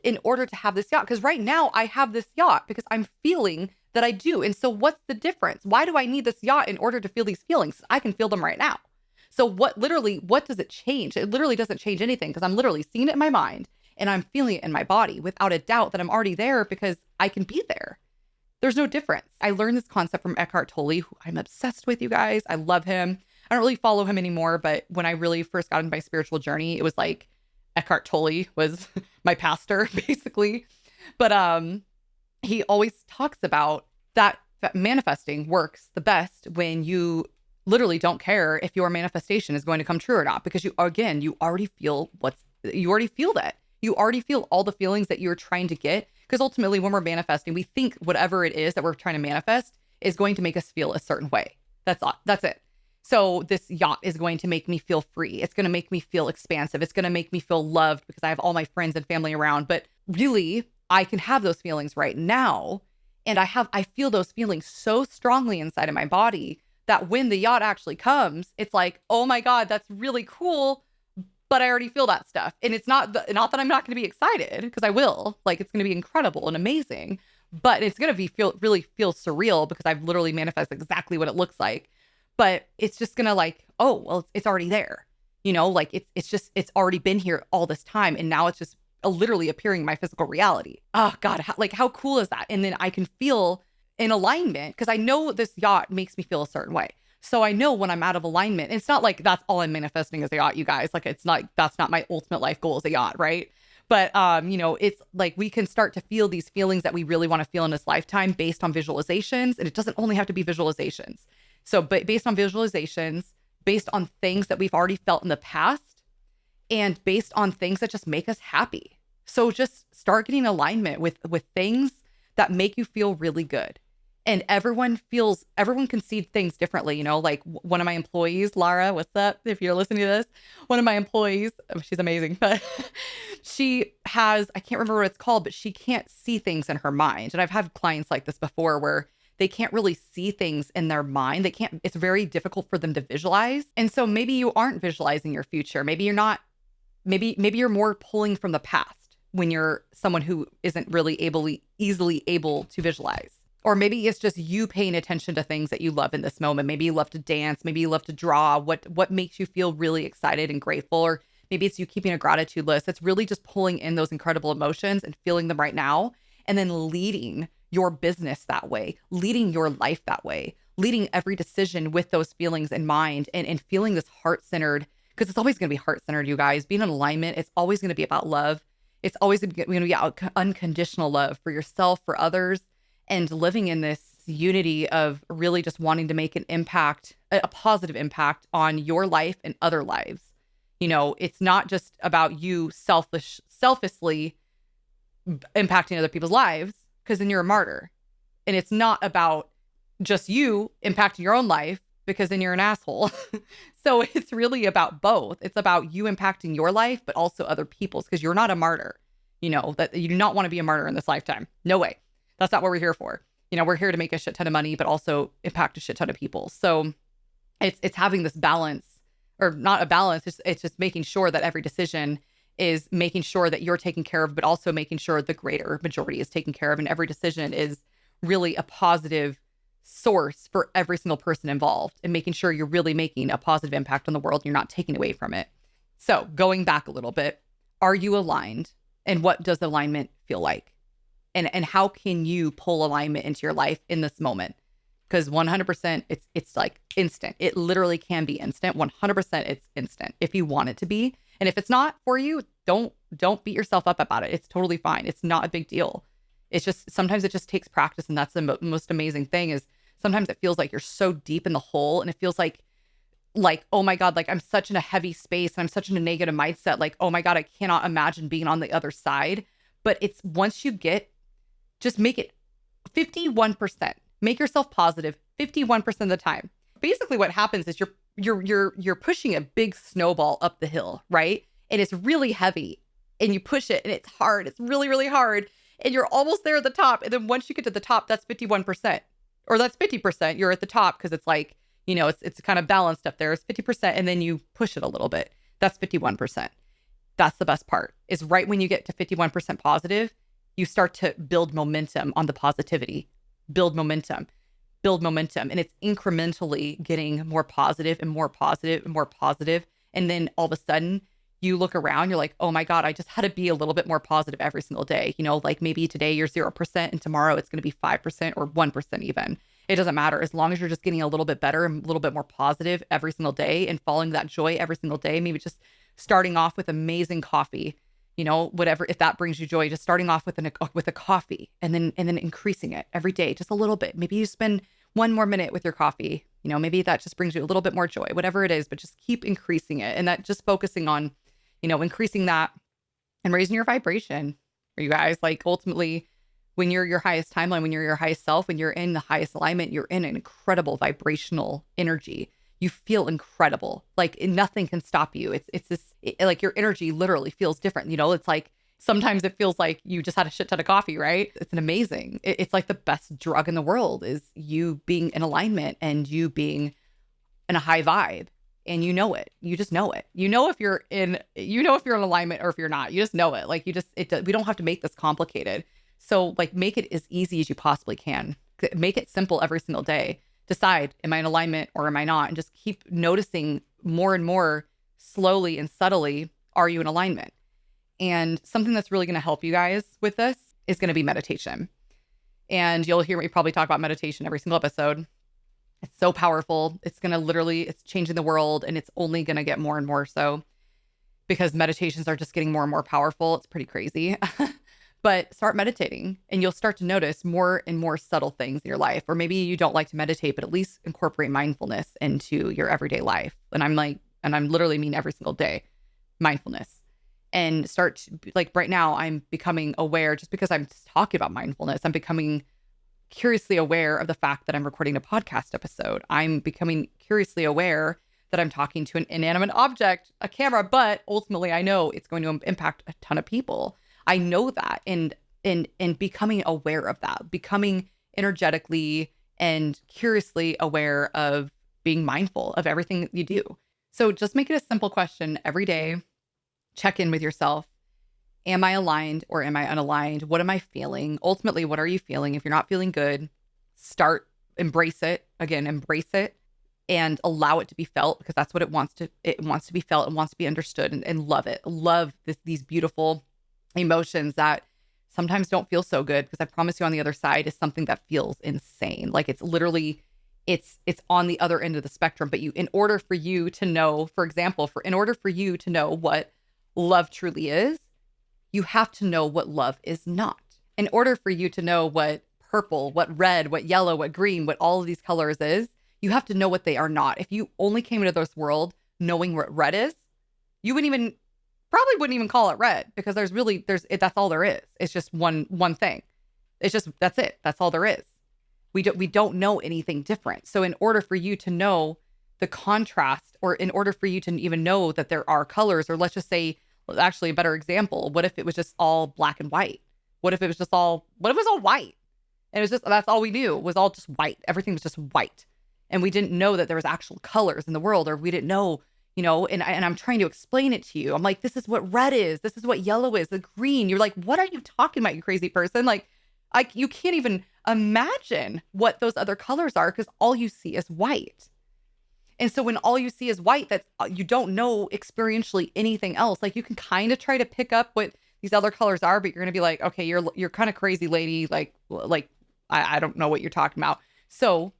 in order to have this yacht. Because right now I have this yacht because I'm feeling that I do. And so what's the difference? Why do I need this yacht in order to feel these feelings? I can feel them right now. So what does it change? It literally doesn't change anything, because I'm literally seeing it in my mind and I'm feeling it in my body without a doubt that I'm already there because I can be there. There's no difference. I learned this concept from Eckhart Tolle, who I'm obsessed with, you guys. I love him. I don't really follow him anymore, but when I really first got into my spiritual journey, it was like Eckhart Tolle was my pastor, basically. But he always talks about that manifesting works the best when you literally don't care if your manifestation is going to come true or not, because you already feel that. You already feel all the feelings that you're trying to get. Because ultimately, when we're manifesting, we think whatever it is that we're trying to manifest is going to make us feel a certain way. That's it. So this yacht is going to make me feel free. It's going to make me feel expansive. It's going to make me feel loved because I have all my friends and family around. But really, I can have those feelings right now. And I feel those feelings so strongly inside of my body that when the yacht actually comes, it's like, oh my God, that's really cool. But I already feel that stuff. And it's not that I'm not going to be excited, because I will. Like, it's going to be incredible and amazing. But it's going to really feel surreal because I've literally manifested exactly what it looks like. But it's just going to like, oh, well, it's already there. Like it's already been here all this time. And now it's just literally appearing in my physical reality. Oh God, how cool is that? And then I can feel in alignment because I know this yacht makes me feel a certain way. So I know when I'm out of alignment, it's not like that's all I'm manifesting as a yacht, you guys. Like it's not, that's not my ultimate life goal as a yacht, right? But it's like we can start to feel these feelings that we really want to feel in this lifetime based on visualizations. And it doesn't only have to be visualizations. So, but based on visualizations, based on things that we've already felt in the past, and based on things that just make us happy. So just start getting alignment with things that make you feel really good. And everyone can see things differently. Like one of my employees, Lara, what's up? If you're listening to this, one of my employees, she's amazing, but she has, I can't remember what it's called, but she can't see things in her mind. And I've had clients like this before where they can't really see things in their mind. It's very difficult for them to visualize. And so maybe you aren't visualizing your future. Maybe you're not, maybe you're more pulling from the past when you're someone who isn't really easily able to visualize. Or maybe it's just you paying attention to things that you love in this moment. Maybe you love to dance. Maybe you love to draw. What makes you feel really excited and grateful? Or maybe it's you keeping a gratitude list. It's really just pulling in those incredible emotions and feeling them right now. And then leading your business that way, leading your life that way, leading every decision with those feelings in mind and feeling this heart-centered, because it's always going to be heart-centered, you guys. Being in alignment, it's always going to be about love. It's always going to be unconditional love for yourself, for others, and living in this unity of really just wanting to make an impact, a positive impact on your life and other lives. It's not just about you selfishly impacting other people's lives, because then you're a martyr. And it's not about just you impacting your own life, because then you're an asshole. So it's really about both. It's about you impacting your life, but also other people's, because you're not a martyr. That you do not want to be a martyr in this lifetime. No way. That's not what we're here for. We're here to make a shit ton of money, but also impact a shit ton of people. So it's having this balance, or not a balance. It's just making sure that every decision is making sure that you're taken care of, but also making sure the greater majority is taken care of. And every decision is really a positive source for every single person involved, and making sure you're really making a positive impact on the world. And you're not taking away from it. So going back a little bit, are you aligned? And what does alignment feel like? And how can you pull alignment into your life in this moment? Because 100%, it's like instant. It literally can be instant. 100%, it's instant if you want it to be. And if it's not for you, don't beat yourself up about it. It's totally fine. It's not a big deal. It's just, sometimes it just takes practice. And that's the most amazing thing is sometimes it feels like you're so deep in the hole, and it feels like, oh my God, like I'm such in a heavy space and I'm such in a negative mindset. Like, oh my God, I cannot imagine being on the other side. But it's once you just make it 51%. Make yourself positive 51% of the time. Basically what happens is you're pushing a big snowball up the hill, right? And it's really heavy, and you push it and it's hard. It's really, really hard. And you're almost there at the top. And then once you get to the top, that's 51%, or that's 50%. You're at the top because it's like, it's kind of balanced up there. It's 50%. And then you push it a little bit. That's 51%. That's the best part, is right when you get to 51% positive, you start to build momentum on the positivity, build momentum. And it's incrementally getting more positive and more positive and more positive. And then all of a sudden you look around, you're like, oh my God, I just had to be a little bit more positive every single day. Like maybe today you're 0% and tomorrow it's going to be 5% or 1% even. It doesn't matter. As long as you're just getting a little bit better and a little bit more positive every single day and following that joy every single day, maybe just starting off with amazing coffee, whatever, if that brings you joy, just starting off with a coffee and then increasing it every day, just a little bit. Maybe you spend 1 more minute with your coffee, maybe that just brings you a little bit more joy, whatever it is, but just keep increasing it. And that just focusing on, increasing that and raising your vibration for you guys. Like ultimately, when you're your highest timeline, when you're your highest self, when you're in the highest alignment, you're in an incredible vibrational energy. You feel incredible. Like nothing can stop you. It's this, like your energy literally feels different. It's like, sometimes it feels like you just had a shit ton of coffee, right? It's an amazing, it's like the best drug in the world is you being in alignment and you being in a high vibe, and you just know it. If you're in alignment or if you're not, you just know it. Like we don't have to make this complicated. So like make it as easy as you possibly can. Make it simple every single day. Decide, am I in alignment or am I not? And just keep noticing more and more slowly and subtly, are you in alignment? And something that's really going to help you guys with this is going to be meditation. And you'll hear me probably talk about meditation every single episode. It's so powerful. It's going to it's changing the world, and it's only going to get more and more so because meditations are just getting more and more powerful. It's pretty crazy. But start meditating and you'll start to notice more and more subtle things in your life. Or maybe you don't like to meditate, but at least incorporate mindfulness into your everyday life. And I'm literally mean every single day, mindfulness. And like right now, I'm becoming aware, just because I'm just talking about mindfulness, I'm becoming curiously aware of the fact that I'm recording a podcast episode. I'm becoming curiously aware that I'm talking to an inanimate object, a camera, but ultimately I know it's going to impact a ton of people. I know that, and becoming aware of that, becoming energetically and curiously aware of being mindful of everything that you do. So just make it a simple question every day. Check in with yourself. Am I aligned or am I unaligned? What am I feeling? Ultimately, what are you feeling? If you're not feeling good, embrace it. Again, embrace it and allow it to be felt, because that's what it wants to be felt and wants to be understood, and love it. Love these beautiful emotions that sometimes don't feel so good, because I promise you on the other side is something that feels insane. Like it's literally, it's on the other end of the spectrum. But in order for you to know, for example, in order for you to know what love truly is, you have to know what love is not. In order for you to know what purple, what red, what yellow, what green, what all of these colors is, you have to know what they are not. If you only came into this world knowing what red is, you probably wouldn't even call it red, because that's all there is. It's just one thing. That's it. That's all there is. We don't know anything different. So in order for you to know the contrast, or in order for you to even know that there are colors, or let's just say, actually a better example, what if it was just all black and white? What if it was all white? And it was just, that's all we knew, was all just white. Everything was just white. And we didn't know that there was actual colors in the world, or we didn't know, and I'm trying to explain it to you. I'm like, this is what red is. This is what yellow is, the green. You're like, what are you talking about, you crazy person? Like, you can't even imagine what those other colors are, because all you see is white. And so when all you see is white, that's, you don't know experientially anything else. Like, you can kind of try to pick up what these other colors are, but you're going to be like, okay, you're kind of crazy, lady. Like I don't know what you're talking about. So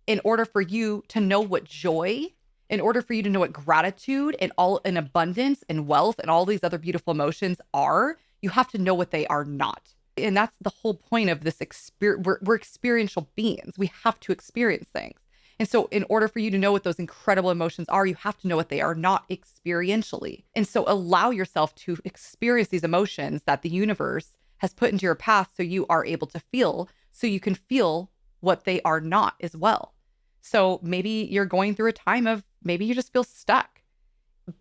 in order for you to know what joy, in order for you to know what gratitude and abundance and wealth and all these other beautiful emotions are, you have to know what they are not. And that's the whole point of this we're experiential beings. We have to experience things. And so in order for you to know what those incredible emotions are, you have to know what they are not experientially. And so allow yourself to experience these emotions that the universe has put into your path, so you are able to feel, so you can feel what they are not as well. So maybe you're going through a time of, maybe you just feel stuck.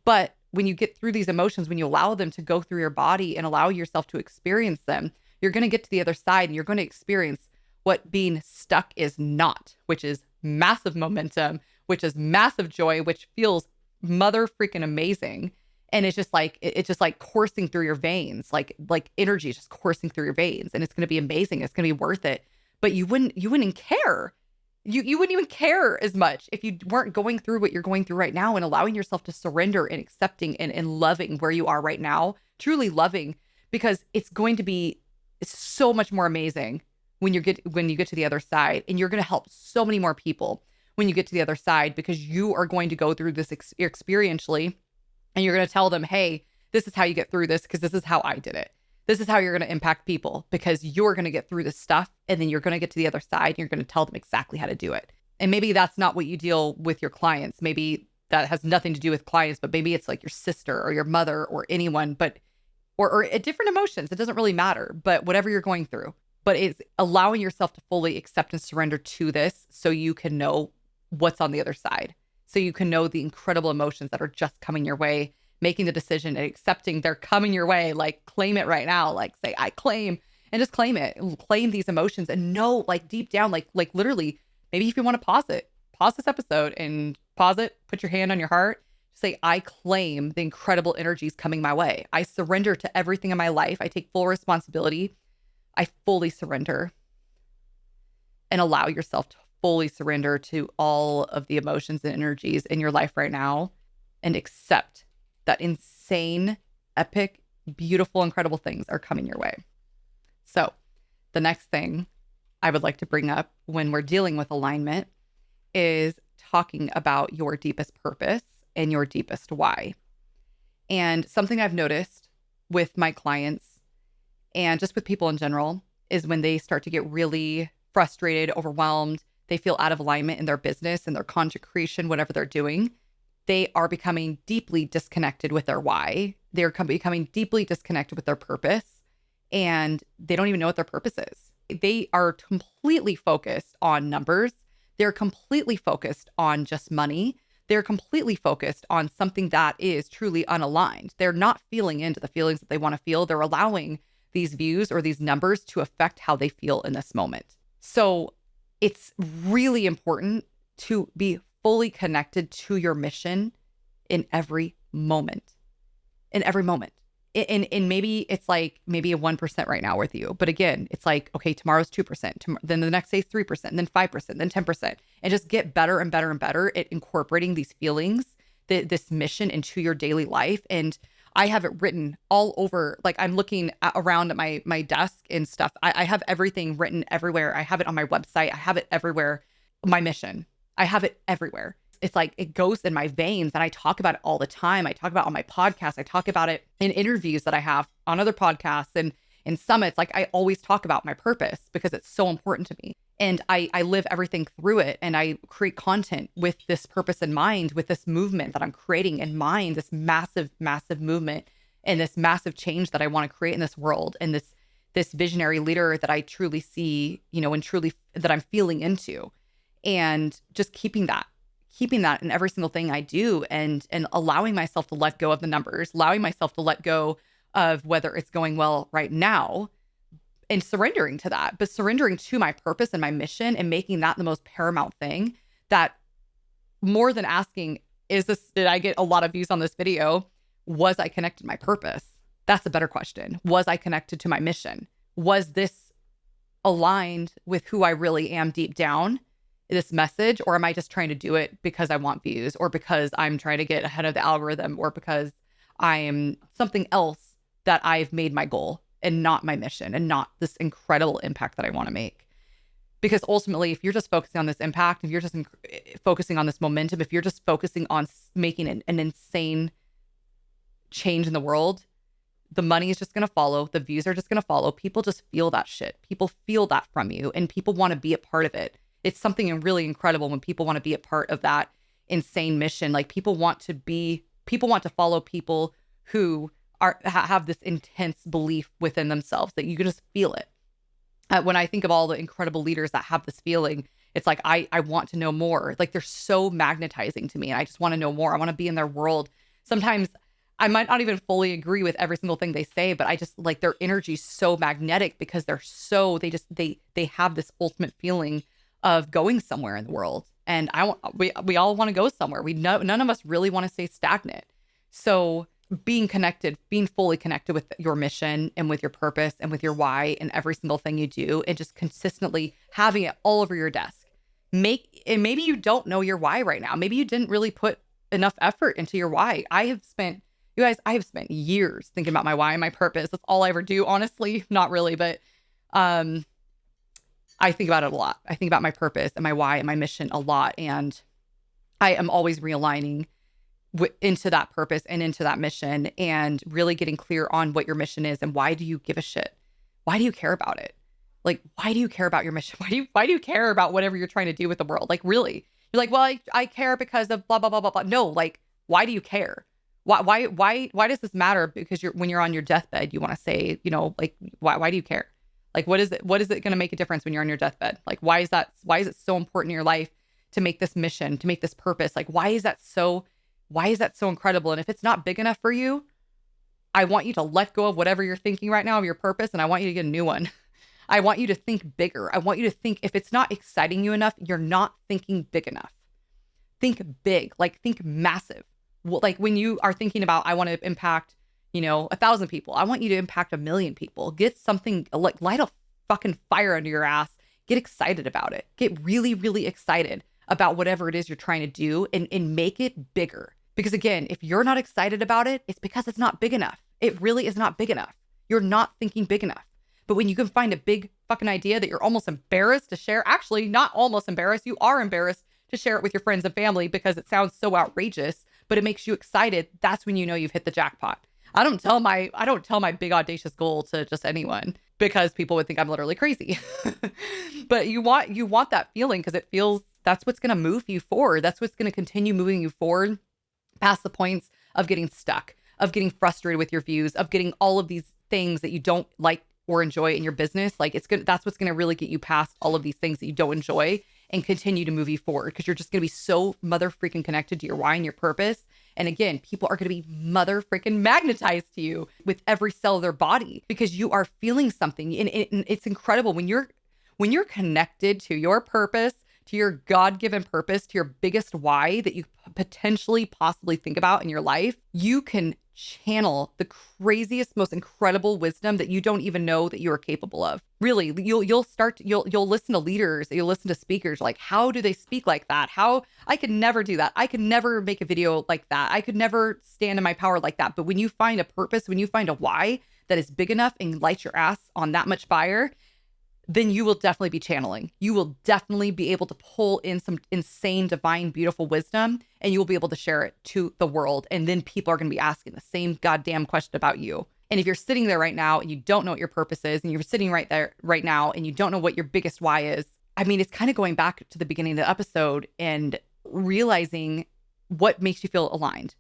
But when you get through these emotions, when you allow them to go through your body and allow yourself to experience them, you're going to get to the other side and you're going to experience what being stuck is not, which is massive momentum, which is massive joy, which feels mother freaking amazing. And it's just like coursing through your veins, like energy is just coursing through your veins, and it's going to be amazing. It's going to be worth it. But you wouldn't care. You wouldn't even care as much if you weren't going through what you're going through right now, and allowing yourself to surrender and accepting and loving where you are right now, truly loving, because it's so much more amazing when you get to the other side, and you're going to help so many more people when you get to the other side, because you are going to go through this experientially, and you're going to tell them, hey, this is how you get through this, because this is how I did it. This is how you're going to impact people, because you're going to get through this stuff, and then you're going to get to the other side and you're going to tell them exactly how to do it. And maybe that's not what you deal with your clients. Maybe that has nothing to do with clients, but maybe it's like your sister or your mother or anyone, but or different emotions. It doesn't really matter, but whatever you're going through. But it's allowing yourself to fully accept and surrender to this, so you can know what's on the other side. So you can know the incredible emotions that are just coming your way, making the decision and accepting they're coming your way. Like, claim it right now. Like, say, I claim, and just claim it. Claim these emotions and know, like, deep down, like literally, maybe if you want to pause this episode and pause it, put your hand on your heart, say, I claim the incredible energies coming my way. I surrender to everything in my life. I take full responsibility. I fully surrender, and allow yourself to fully surrender to all of the emotions and energies in your life right now, and accept that insane, epic, beautiful, incredible things are coming your way. So the next thing I would like to bring up when we're dealing with alignment is talking about your deepest purpose and your deepest why. And something I've noticed with my clients and just with people in general is when they start to get really frustrated, overwhelmed, they feel out of alignment in their business and their content creation, whatever they're doing, they are becoming deeply disconnected with their why. They're becoming deeply disconnected with their purpose, and they don't even know what their purpose is. They are completely focused on numbers. They're completely focused on just money. They're completely focused on something that is truly unaligned. They're not feeling into the feelings that they want to feel. They're allowing these views or these numbers to affect how they feel in this moment. So it's really important to be fully connected to your mission in every moment. In every moment. And maybe it's like maybe a 1% right now with you. But again, it's like, okay, tomorrow's 2%. Then the next day is 3%, then 5%, then 10%. And just get better and better and better at incorporating these feelings, this mission into your daily life. And I have it written all over. Like I'm looking around at my desk and stuff. I have everything written everywhere. I have it on my website. I have it everywhere. My mission. I have it everywhere. It's like it goes in my veins and I talk about it all the time. I talk about it on my podcast. I talk about it in interviews that I have on other podcasts and in summits. Like I always talk about my purpose because it's so important to me. And I live everything through it. And I create content with this purpose in mind, with this movement that I'm creating in mind, this massive, massive movement and this massive change that I want to create in this world. And this visionary leader that I truly see, and truly that I'm feeling into. And just keeping that in every single thing I do and allowing myself to let go of the numbers, allowing myself to let go of whether it's going well right now and surrendering to that, but surrendering to my purpose and my mission and making that the most paramount thing. That more than asking, did I get a lot of views on this video? Was I connected to my purpose? That's a better question. Was I connected to my mission? Was this aligned with who I really am deep down? This message, or am I just trying to do it because I want views or because I'm trying to get ahead of the algorithm or because I am something else that I've made my goal and not my mission and not this incredible impact that I want to make? Because ultimately, if you're just focusing on this impact, if you're just focusing on this momentum, if you're just focusing on making an insane change in the world, the money is just going to follow. The views are just going to follow. People just feel that shit. People feel that from you and people want to be a part of it. It's something really incredible when people want to be a part of that insane mission. Like people want to follow people who have this intense belief within themselves that you can just feel it. When I think of all the incredible leaders that have this feeling, it's like, I want to know more. Like they're so magnetizing to me and I just want to know more. I want to be in their world. Sometimes I might not even fully agree with every single thing they say, but I just like their energy is so magnetic because they have this ultimate feeling of going somewhere in the world. And we all want to go somewhere. None of us really want to stay stagnant. So being fully connected with your mission and with your purpose and with your why and every single thing you do, and just consistently having it all over your desk. And maybe you don't know your why right now. Maybe you didn't really put enough effort into your why. I have spent years thinking about my why and my purpose. That's all I ever do, honestly. Not really, but I think about it a lot. I think about my purpose and my why and my mission a lot. And I am always realigning into that purpose and into that mission and really getting clear on what your mission is and why do you give a shit? Why do you care about it? Like, why do you care about your mission? Why do you care about whatever you're trying to do with the world? Like, really? You're like, well, I care because of blah, blah, blah, blah, blah. No, like, why do you care? Why does this matter? Because when you're on your deathbed, you want to say, like, why do you care? Like, what is it going to make a difference when you're on your deathbed? Like, why is it so important in your life to make this mission, to make this purpose? Like, why is that so incredible? And if it's not big enough for you, I want you to let go of whatever you're thinking right now of your purpose. And I want you to get a new one. I want you to think bigger. I want you to think, if it's not exciting you enough, you're not thinking big enough. Think big, like think massive. Like when you are thinking about, I want to impact 1,000 people. I want you to impact 1,000,000 people. Get something, like light a fucking fire under your ass. Get excited about it. Get really, really excited about whatever it is you're trying to do and make it bigger. Because again, if you're not excited about it, it's because it's not big enough. It really is not big enough. You're not thinking big enough. But when you can find a big fucking idea that you're almost embarrassed to share, actually not almost embarrassed, you are embarrassed to share it with your friends and family because it sounds so outrageous, but it makes you excited. That's when you know you've hit the jackpot. I don't tell my big audacious goal to just anyone because people would think I'm literally crazy. But you want that feeling because it feels that's what's going to move you forward. That's what's going to continue moving you forward past the points of getting stuck, of getting frustrated with your views, of getting all of these things that you don't like or enjoy in your business. Like that's what's going to really get you past all of these things that you don't enjoy and continue to move you forward because you're just going to be so mother freaking connected to your why and your purpose. And again, people are going to be mother freaking magnetized to you with every cell of their body because you are feeling something. And it's incredible when you're connected to your purpose, to your God-given purpose, to your biggest why that you potentially possibly think about in your life, you can channel the craziest, most incredible wisdom that you don't even know that you are capable of. Really, you'll listen to leaders, you'll listen to speakers, like, how do they speak like that? How I could never do that. I could never make a video like that. I could never stand in my power like that. But when you find a purpose, when you find a why that is big enough and lights your ass on that much fire, then you will definitely be channeling. You will definitely be able to pull in some insane, divine, beautiful wisdom, and you will be able to share it to the world. And then people are going to be asking the same goddamn question about you. And if you're sitting there right now and you don't know what your purpose is, and you're sitting right there right now and you don't know what your biggest why is, I mean, it's kind of going back to the beginning of the episode and realizing what makes you feel aligned,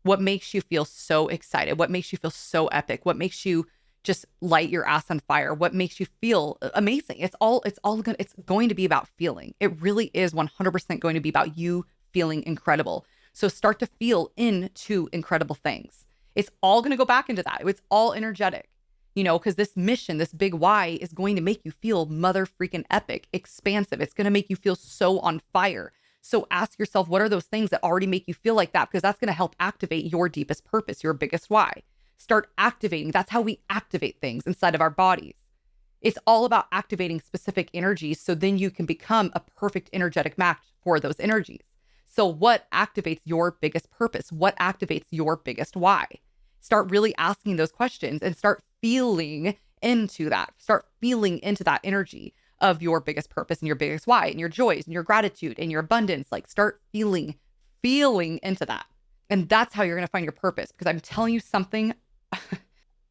what makes you feel so excited, what makes you feel so epic, what makes you just light your ass on fire, what makes you feel amazing. It's going to be about feeling. It really is 100% going to be about you feeling incredible. So start to feel into incredible things. It's all going to go back into that. It's all energetic, because this mission, this big why is going to make you feel mother freaking epic, expansive. It's going to make you feel so on fire. So ask yourself, what are those things that already make you feel like that? Because that's going to help activate your deepest purpose, your biggest why. Start activating. That's how we activate things inside of our bodies. It's all about activating specific energies so then you can become a perfect energetic match for those energies. So what activates your biggest purpose? What activates your biggest why? Start really asking those questions and start feeling into that. Start feeling into that energy of your biggest purpose and your biggest why and your joys and your gratitude and your abundance. Like start feeling into that. And that's how you're going to find your purpose. Because I'm telling you something,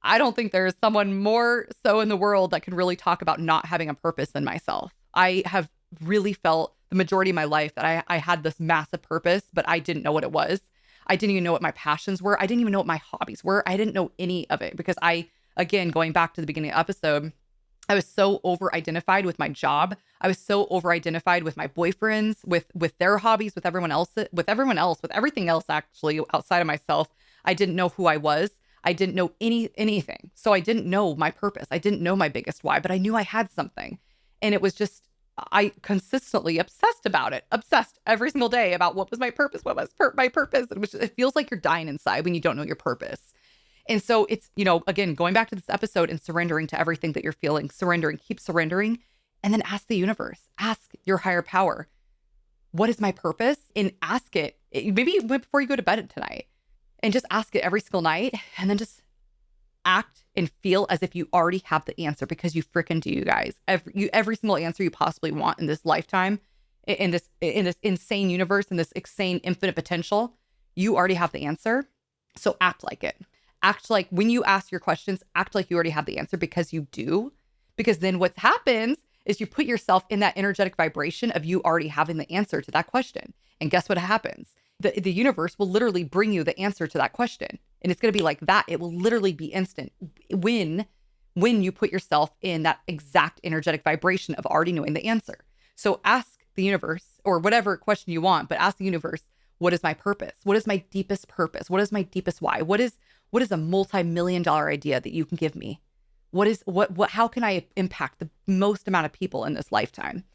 I don't think there is someone more so in the world that can really talk about not having a purpose than myself. I have really felt the majority of my life that I had this massive purpose, but I didn't know what it was. I didn't even know what my passions were. I didn't even know what my hobbies were. I didn't know any of it because again, going back to the beginning of the episode, I was so over-identified with my job. I was so over-identified with my boyfriends, with their hobbies, with everyone else, with everything else actually outside of myself. I didn't know who I was. I didn't know anything. So I didn't know my purpose. I didn't know my biggest why, but I knew I had something. And it was just, I consistently obsessed about it, obsessed every single day about what was my purpose, my purpose. It feels like you're dying inside when you don't know your purpose. And so it's, again, going back to this episode and surrendering to everything that you're feeling, keep surrendering, and then ask the universe, ask your higher power, what is my purpose? And ask it, maybe before you go to bed tonight, and just ask it every single night, and then just act and feel as if you already have the answer because you freaking do, you guys. Every single answer you possibly want in this lifetime, in this insane universe, in this insane infinite potential, you already have the answer. So act like it. Act like when you ask your questions, act like you already have the answer because you do. Because then what happens is you put yourself in that energetic vibration of you already having the answer to that question. And guess what happens? The universe will literally bring you the answer to that question. And it's going to be like that. It will literally be instant when you put yourself in that exact energetic vibration of already knowing the answer. So ask the universe, or whatever question you want, but ask the universe, what is my purpose? What is my deepest purpose? What is my deepest why? What is a multi-million-dollar idea that you can give me? How can I impact the most amount of people in this lifetime?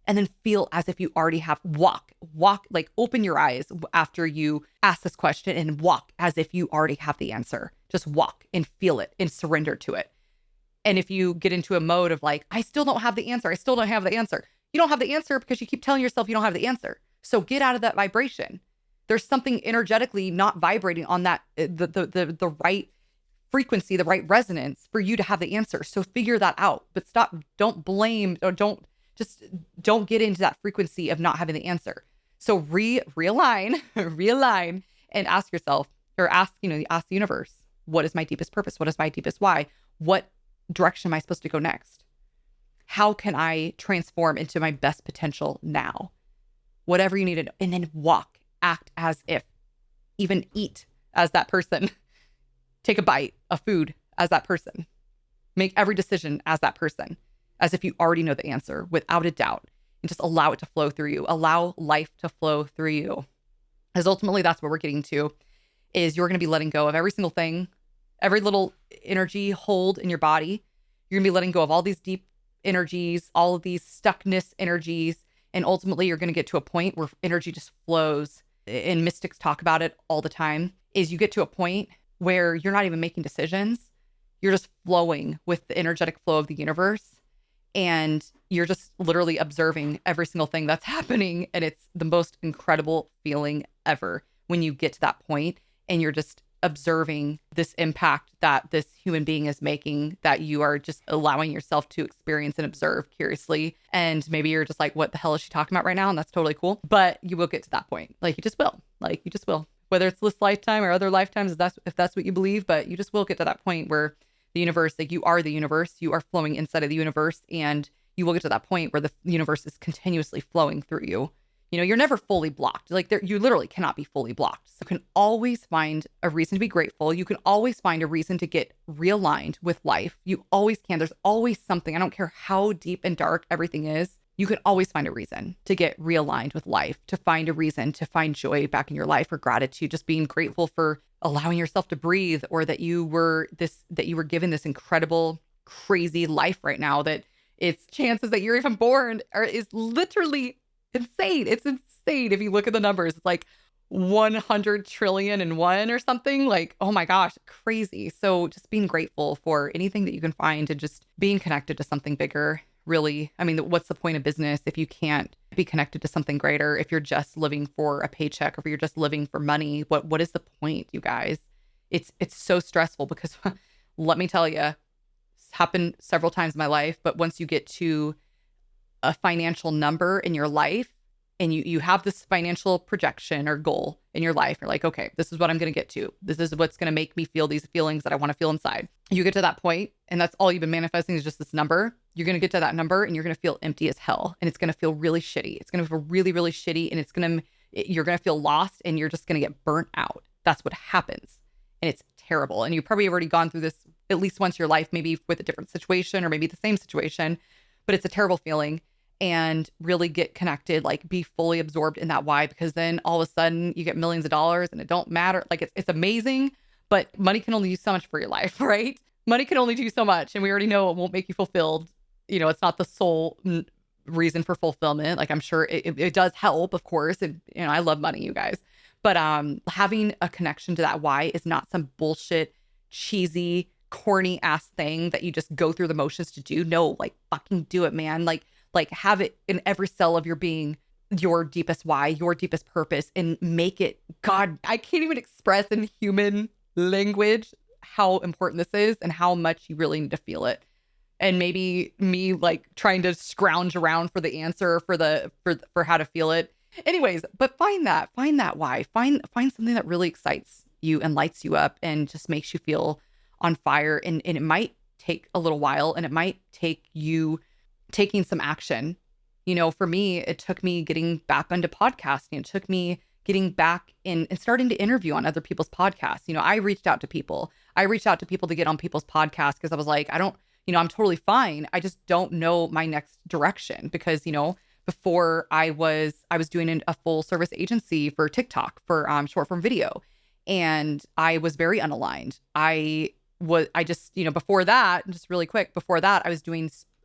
And then feel as if you already have, walk, like open your eyes after you ask this question and walk as if you already have the answer. Just walk and feel it and surrender to it. And if you get into a mode of like, I still don't have the answer. You don't have the answer because you keep telling yourself you don't have the answer. So get out of that vibration. There's something energetically not vibrating on that, the right frequency, the right resonance for you to have the answer. So figure that out, but don't blame, or don't get into that frequency of not having the answer. So realign, realign, and ask yourself, or ask the universe, what is my deepest purpose? What is my deepest why? What direction am I supposed to go next? How can I transform into my best potential now? Whatever you need to know. And then walk, act as if, even eat as that person, take a bite of food as that person, make every decision as that person, as if you already know the answer without a doubt, and just allow it to flow through you. Allow life to flow through you. Because ultimately that's what we're getting to, is you're going to be letting go of every single thing, every little energy hold in your body. You're going to be letting go of all these deep energies, all of these stuckness energies. And ultimately you're going to get to a point where energy just flows. And mystics talk about it all the time, is you get to a point where you're not even making decisions. You're just flowing with the energetic flow of the universe. And you're just literally observing every single thing that's happening. And it's the most incredible feeling ever when you get to that point and you're just observing this impact that this human being is making, that you are just allowing yourself to experience and observe curiously. And maybe you're just like, what the hell is she talking about right now? And that's totally cool. But you will get to that point. Like you just will. Whether it's this lifetime or other lifetimes, if that's what you believe, but you just will get to that point where the universe, like you are the universe, you are flowing inside of the universe, and you will get to that point where the universe is continuously flowing through you. You're never fully blocked. Like you literally cannot be fully blocked. So you can always find a reason to be grateful. You can always find a reason to get realigned with life. You always can. There's always something. I don't care how deep and dark everything is. You can always find a reason to get realigned with life, to find a reason to find joy back in your life, or gratitude, just being grateful for allowing yourself to breathe, or that you were given this incredible, crazy life right now, that its chances that you're even born is literally insane. It's insane. If you look at the numbers, it's like 100 trillion and one or something. Like, oh my gosh, crazy. So just being grateful for anything that you can find, and just being connected to something bigger. Really, I mean, what's the point of business if you can't be connected to something greater? If you're just living for a paycheck, or if you're just living for money, what is the point, you guys? It's so stressful, because let me tell you, it's happened several times in my life. But once you get to a financial number in your life, and you have this financial projection or goal in your life, you're like, okay, this is what I'm going to get to. This is what's going to make me feel these feelings that I want to feel inside. You get to that point, and that's all you've been manifesting, is just this number. You're going to get to that number, and you're going to feel empty as hell. And it's going to feel really shitty. It's going to feel really, really shitty. And you're going to feel lost, and you're just going to get burnt out. That's what happens. And it's terrible. And you've probably already gone through this at least once in your life, maybe with a different situation, or maybe the same situation, but it's a terrible feeling. And really get connected, like be fully absorbed in that why, because then all of a sudden you get millions of dollars and it don't matter. Like it's amazing, but money can only do so much for your life, right? Money can only do so much. And we already know it won't make you fulfilled. It's not the sole reason for fulfillment. Like I'm sure it does help, of course. And, I love money, you guys, but having a connection to that why is not some bullshit, cheesy, corny ass thing that you just go through the motions to do. No, like fucking do it, man. Like have it in every cell of your being, your deepest why, your deepest purpose, and make it, God, I can't even express in human language how important this is and how much you really need to feel it. And maybe me like trying to scrounge around for the answer for how to feel it. Anyways, but find that why, find something that really excites you and lights you up and just makes you feel on fire. And it might take a little while, and it might take you taking some action. For me, it took me getting back onto podcasting. It took me getting back in and starting to interview on other people's podcasts. I reached out to people. To get on people's podcasts, because I was like, I'm totally fine. I just don't know my next direction, because, before I was doing a full service agency for TikTok for short form video, and I was very unaligned. Before that, just really quick,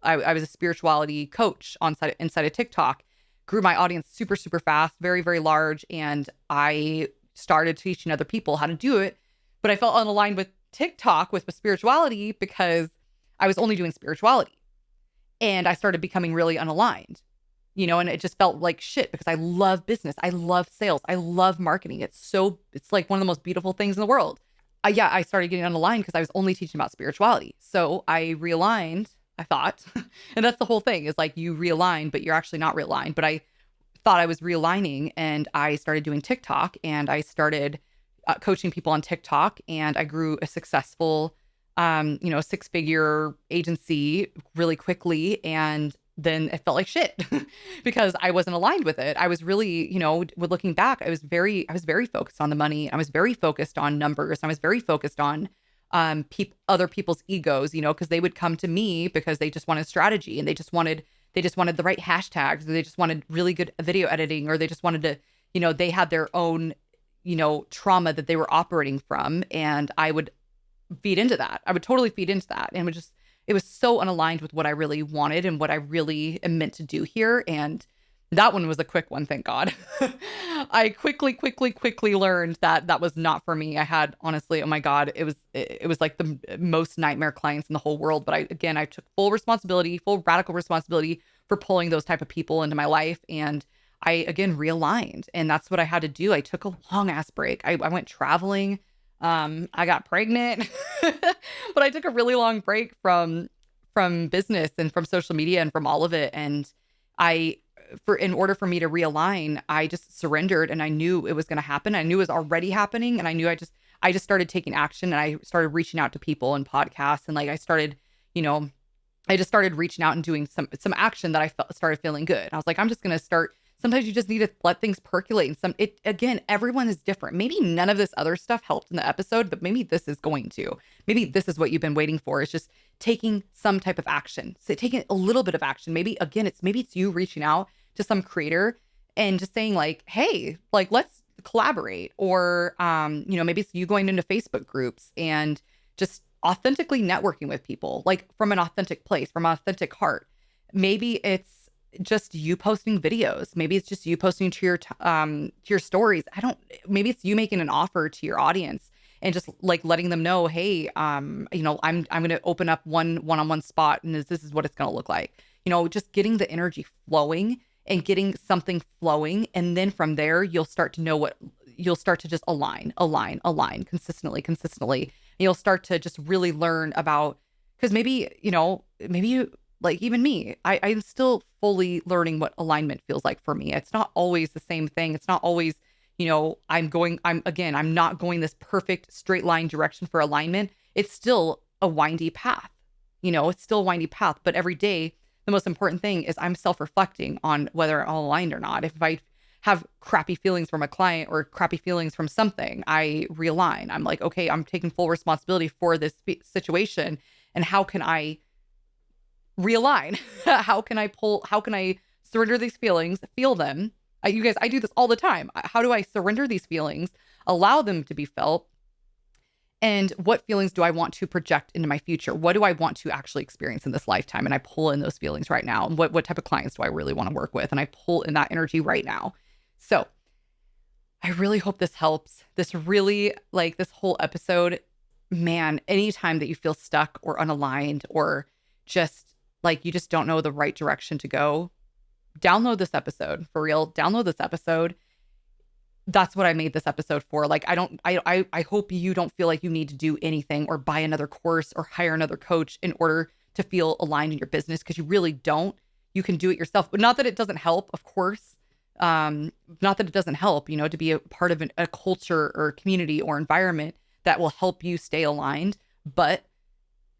I was a spirituality coach inside of TikTok, grew my audience super, super fast, very, very large. And I started teaching other people how to do it. But I felt unaligned with TikTok, with spirituality, because I was only doing spirituality. And I started becoming really unaligned, and it just felt like shit, because I love business. I love sales. I love marketing. It's like one of the most beautiful things in the world. I started getting unaligned because I was only teaching about spirituality. So I realigned, I thought, and that's the whole thing is like you realign, but you're actually not realigned. But I thought I was realigning, and I started doing TikTok, and I started coaching people on TikTok, and I grew a successful, 6-figure agency really quickly. And then it felt like shit because I wasn't aligned with it. I was really, with looking back, I was very focused on the money. I was very focused on numbers. I was very focused on other people's egos, because they would come to me because they just wanted strategy, and they just wanted the right hashtags, or they just wanted really good video editing, or they just wanted to, they had their own, trauma that they were operating from. And I would feed into that. I would totally feed into that. And it was so unaligned with what I really wanted and what I really am meant to do here. And that one was a quick one, thank God. I quickly learned that that was not for me. I had, honestly, oh my God, it was like the most nightmare clients in the whole world. But I took full radical responsibility for pulling those type of people into my life. And I, again, realigned. And that's what I had to do. I took a long ass break. I went traveling. I got pregnant, but I took a really long break from business and from social media and from all of it. And in order for me to realign, I just surrendered, and I knew it was going to happen. I knew it was already happening. And I knew I just started taking action, and I started reaching out to people and podcasts. And like, I just started reaching out and doing some action that started feeling good. I was like, I'm just going to start. Sometimes you just need to let things percolate. And again, everyone is different. Maybe none of this other stuff helped in the episode, but maybe this is going to. Maybe this is what you've been waiting for, is just taking some type of action. So taking a little bit of action. Maybe it's you reaching out to some creator and just saying like, hey, like, let's collaborate. Or, maybe it's you going into Facebook groups and just authentically networking with people, like from an authentic place, from an authentic heart. Maybe it's just you posting videos. Maybe it's just you posting to your stories. Maybe it's you making an offer to your audience and just like letting them know, hey, I'm going to open up one-on-one spot, and this is what it's going to look like. Just getting the energy flowing and getting something flowing. And then from there, you'll start to just align consistently. And you'll start to just really learn about, because maybe you, like even me, I'm still fully learning what alignment feels like for me. It's not always the same thing. It's not always, I'm not going this perfect straight line direction for alignment. It's still a windy path. But every day, the most important thing is I'm self-reflecting on whether I'm aligned or not. If I have crappy feelings from a client or crappy feelings from something, I realign. I'm like, okay, I'm taking full responsibility for this situation. And how can I realign? How can I surrender these feelings, feel them? You guys, I do this all the time. How do I surrender these feelings, allow them to be felt? And what feelings do I want to project into my future? What do I want to actually experience in this lifetime? And I pull in those feelings right now. And what type of clients do I really want to work with? And I pull in that energy right now. So I really hope this helps. This really, like, this whole episode, man, anytime that you feel stuck or unaligned, or just like you just don't know the right direction to go, download this episode. For real, download this episode. That's what I made this episode for. Like, I hope you don't feel like you need to do anything or buy another course or hire another coach in order to feel aligned in your business, because you really don't. You can do it yourself. But not that it doesn't help, of course. Not that it doesn't help, to be a part of a culture or community or environment that will help you stay aligned. But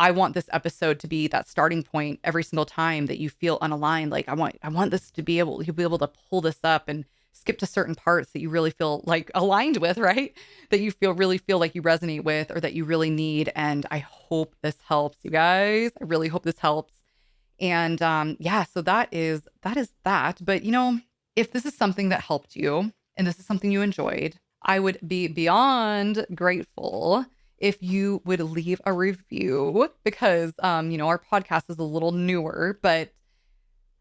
I want this episode to be that starting point every single time that you feel unaligned. Like, I want this to you'll be able to pull this up and skip to certain parts that you really feel like aligned with, right? That you really feel like you resonate with, or that you really need. And I hope this helps, you guys. I really hope this helps. And so that is that. But if this is something that helped you and this is something you enjoyed, I would be beyond grateful if you would leave a review, because our podcast is a little newer, but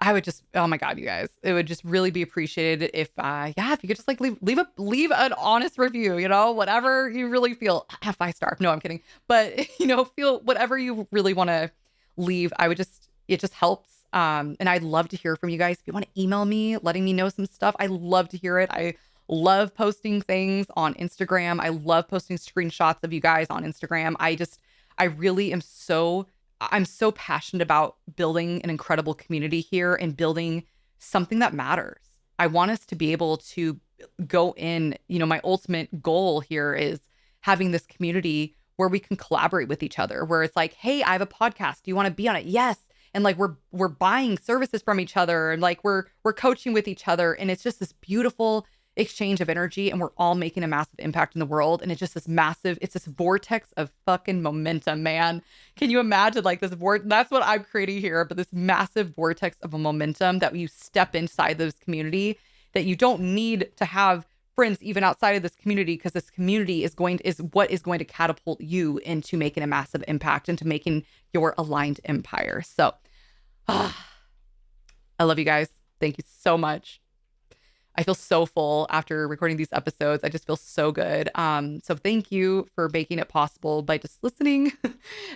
I would just, oh my God, you guys, it would just really be appreciated if you could just like leave an honest review, whatever you really feel. 5-star. No, I'm kidding. But, feel whatever you really want to leave. It just helps. And I'd love to hear from you guys. If you want to email me, letting me know some stuff, I love to hear it. I love posting things on Instagram. I love posting screenshots of you guys on Instagram. I really am I'm so passionate about building an incredible community here and building something that matters. I want us to be able to go in, my ultimate goal here is having this community where we can collaborate with each other, where it's like, hey, I have a podcast. Do you want to be on it? Yes. And like, we're buying services from each other, and like, we're coaching with each other. And it's just this beautiful exchange of energy, and we're all making a massive impact in the world. And it's just it's this vortex of fucking momentum, man. Can you imagine like this that's what I'm creating here, but this massive vortex of a momentum that you step inside this community, that you don't need to have friends even outside of this community, because this community is what is going to catapult you into making a massive impact, into making your aligned empire. So I love you guys. Thank you so much. I feel so full after recording these episodes. I just feel so good. So thank you for making it possible by just listening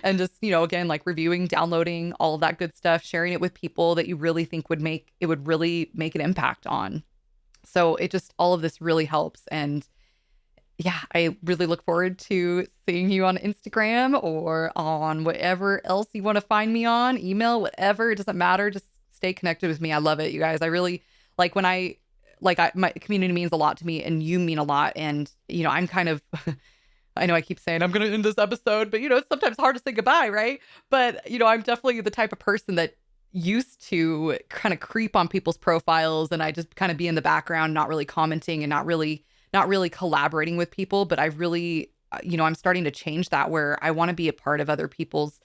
and just, again, like reviewing, downloading, all of that good stuff, sharing it with people that you really think would really make an impact on. So all of this really helps. And yeah, I really look forward to seeing you on Instagram or on whatever else you want to find me on, email, whatever. It doesn't matter. Just stay connected with me. I love it, you guys. I really like my community means a lot to me, and you mean a lot. And, I'm kind of, I know I keep saying I'm going to end this episode, but, it's sometimes hard to say goodbye, right? But, I'm definitely the type of person that used to kind of creep on people's profiles, and I just kind of be in the background, not really commenting and not really collaborating with people. But I really, I'm starting to change that, where I want to be a part of other people's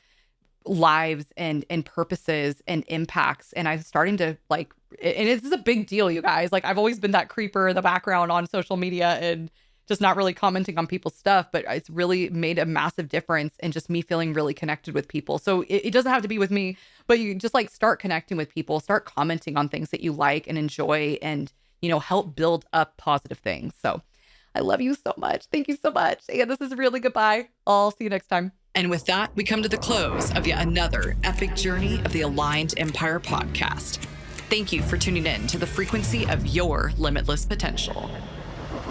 lives and purposes and impacts. And I'm starting to like, and it's a big deal, you guys. Like, I've always been that creeper in the background on social media and just not really commenting on people's stuff, but it's really made a massive difference in just me feeling really connected with people. So it doesn't have to be with me, but you just like start connecting with people, start commenting on things that you like and enjoy, and, help build up positive things. So I love you so much. Thank you so much. And this is really goodbye. I'll see you next time. And with that, we come to the close of yet another epic journey of the Aligned Empire podcast. Thank you for tuning in to the frequency of your limitless potential.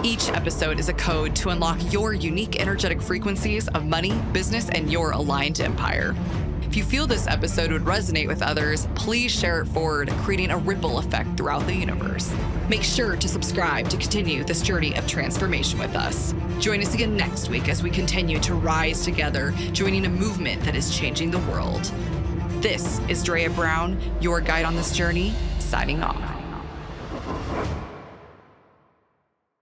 Each episode is a code to unlock your unique energetic frequencies of money, business, and your aligned empire. If you feel this episode would resonate with others, please share it forward, creating a ripple effect throughout the universe. Make sure to subscribe to continue this journey of transformation with us. Join us again next week as we continue to rise together, joining a movement that is changing the world. This is Drea Brown, your guide on this journey, signing off.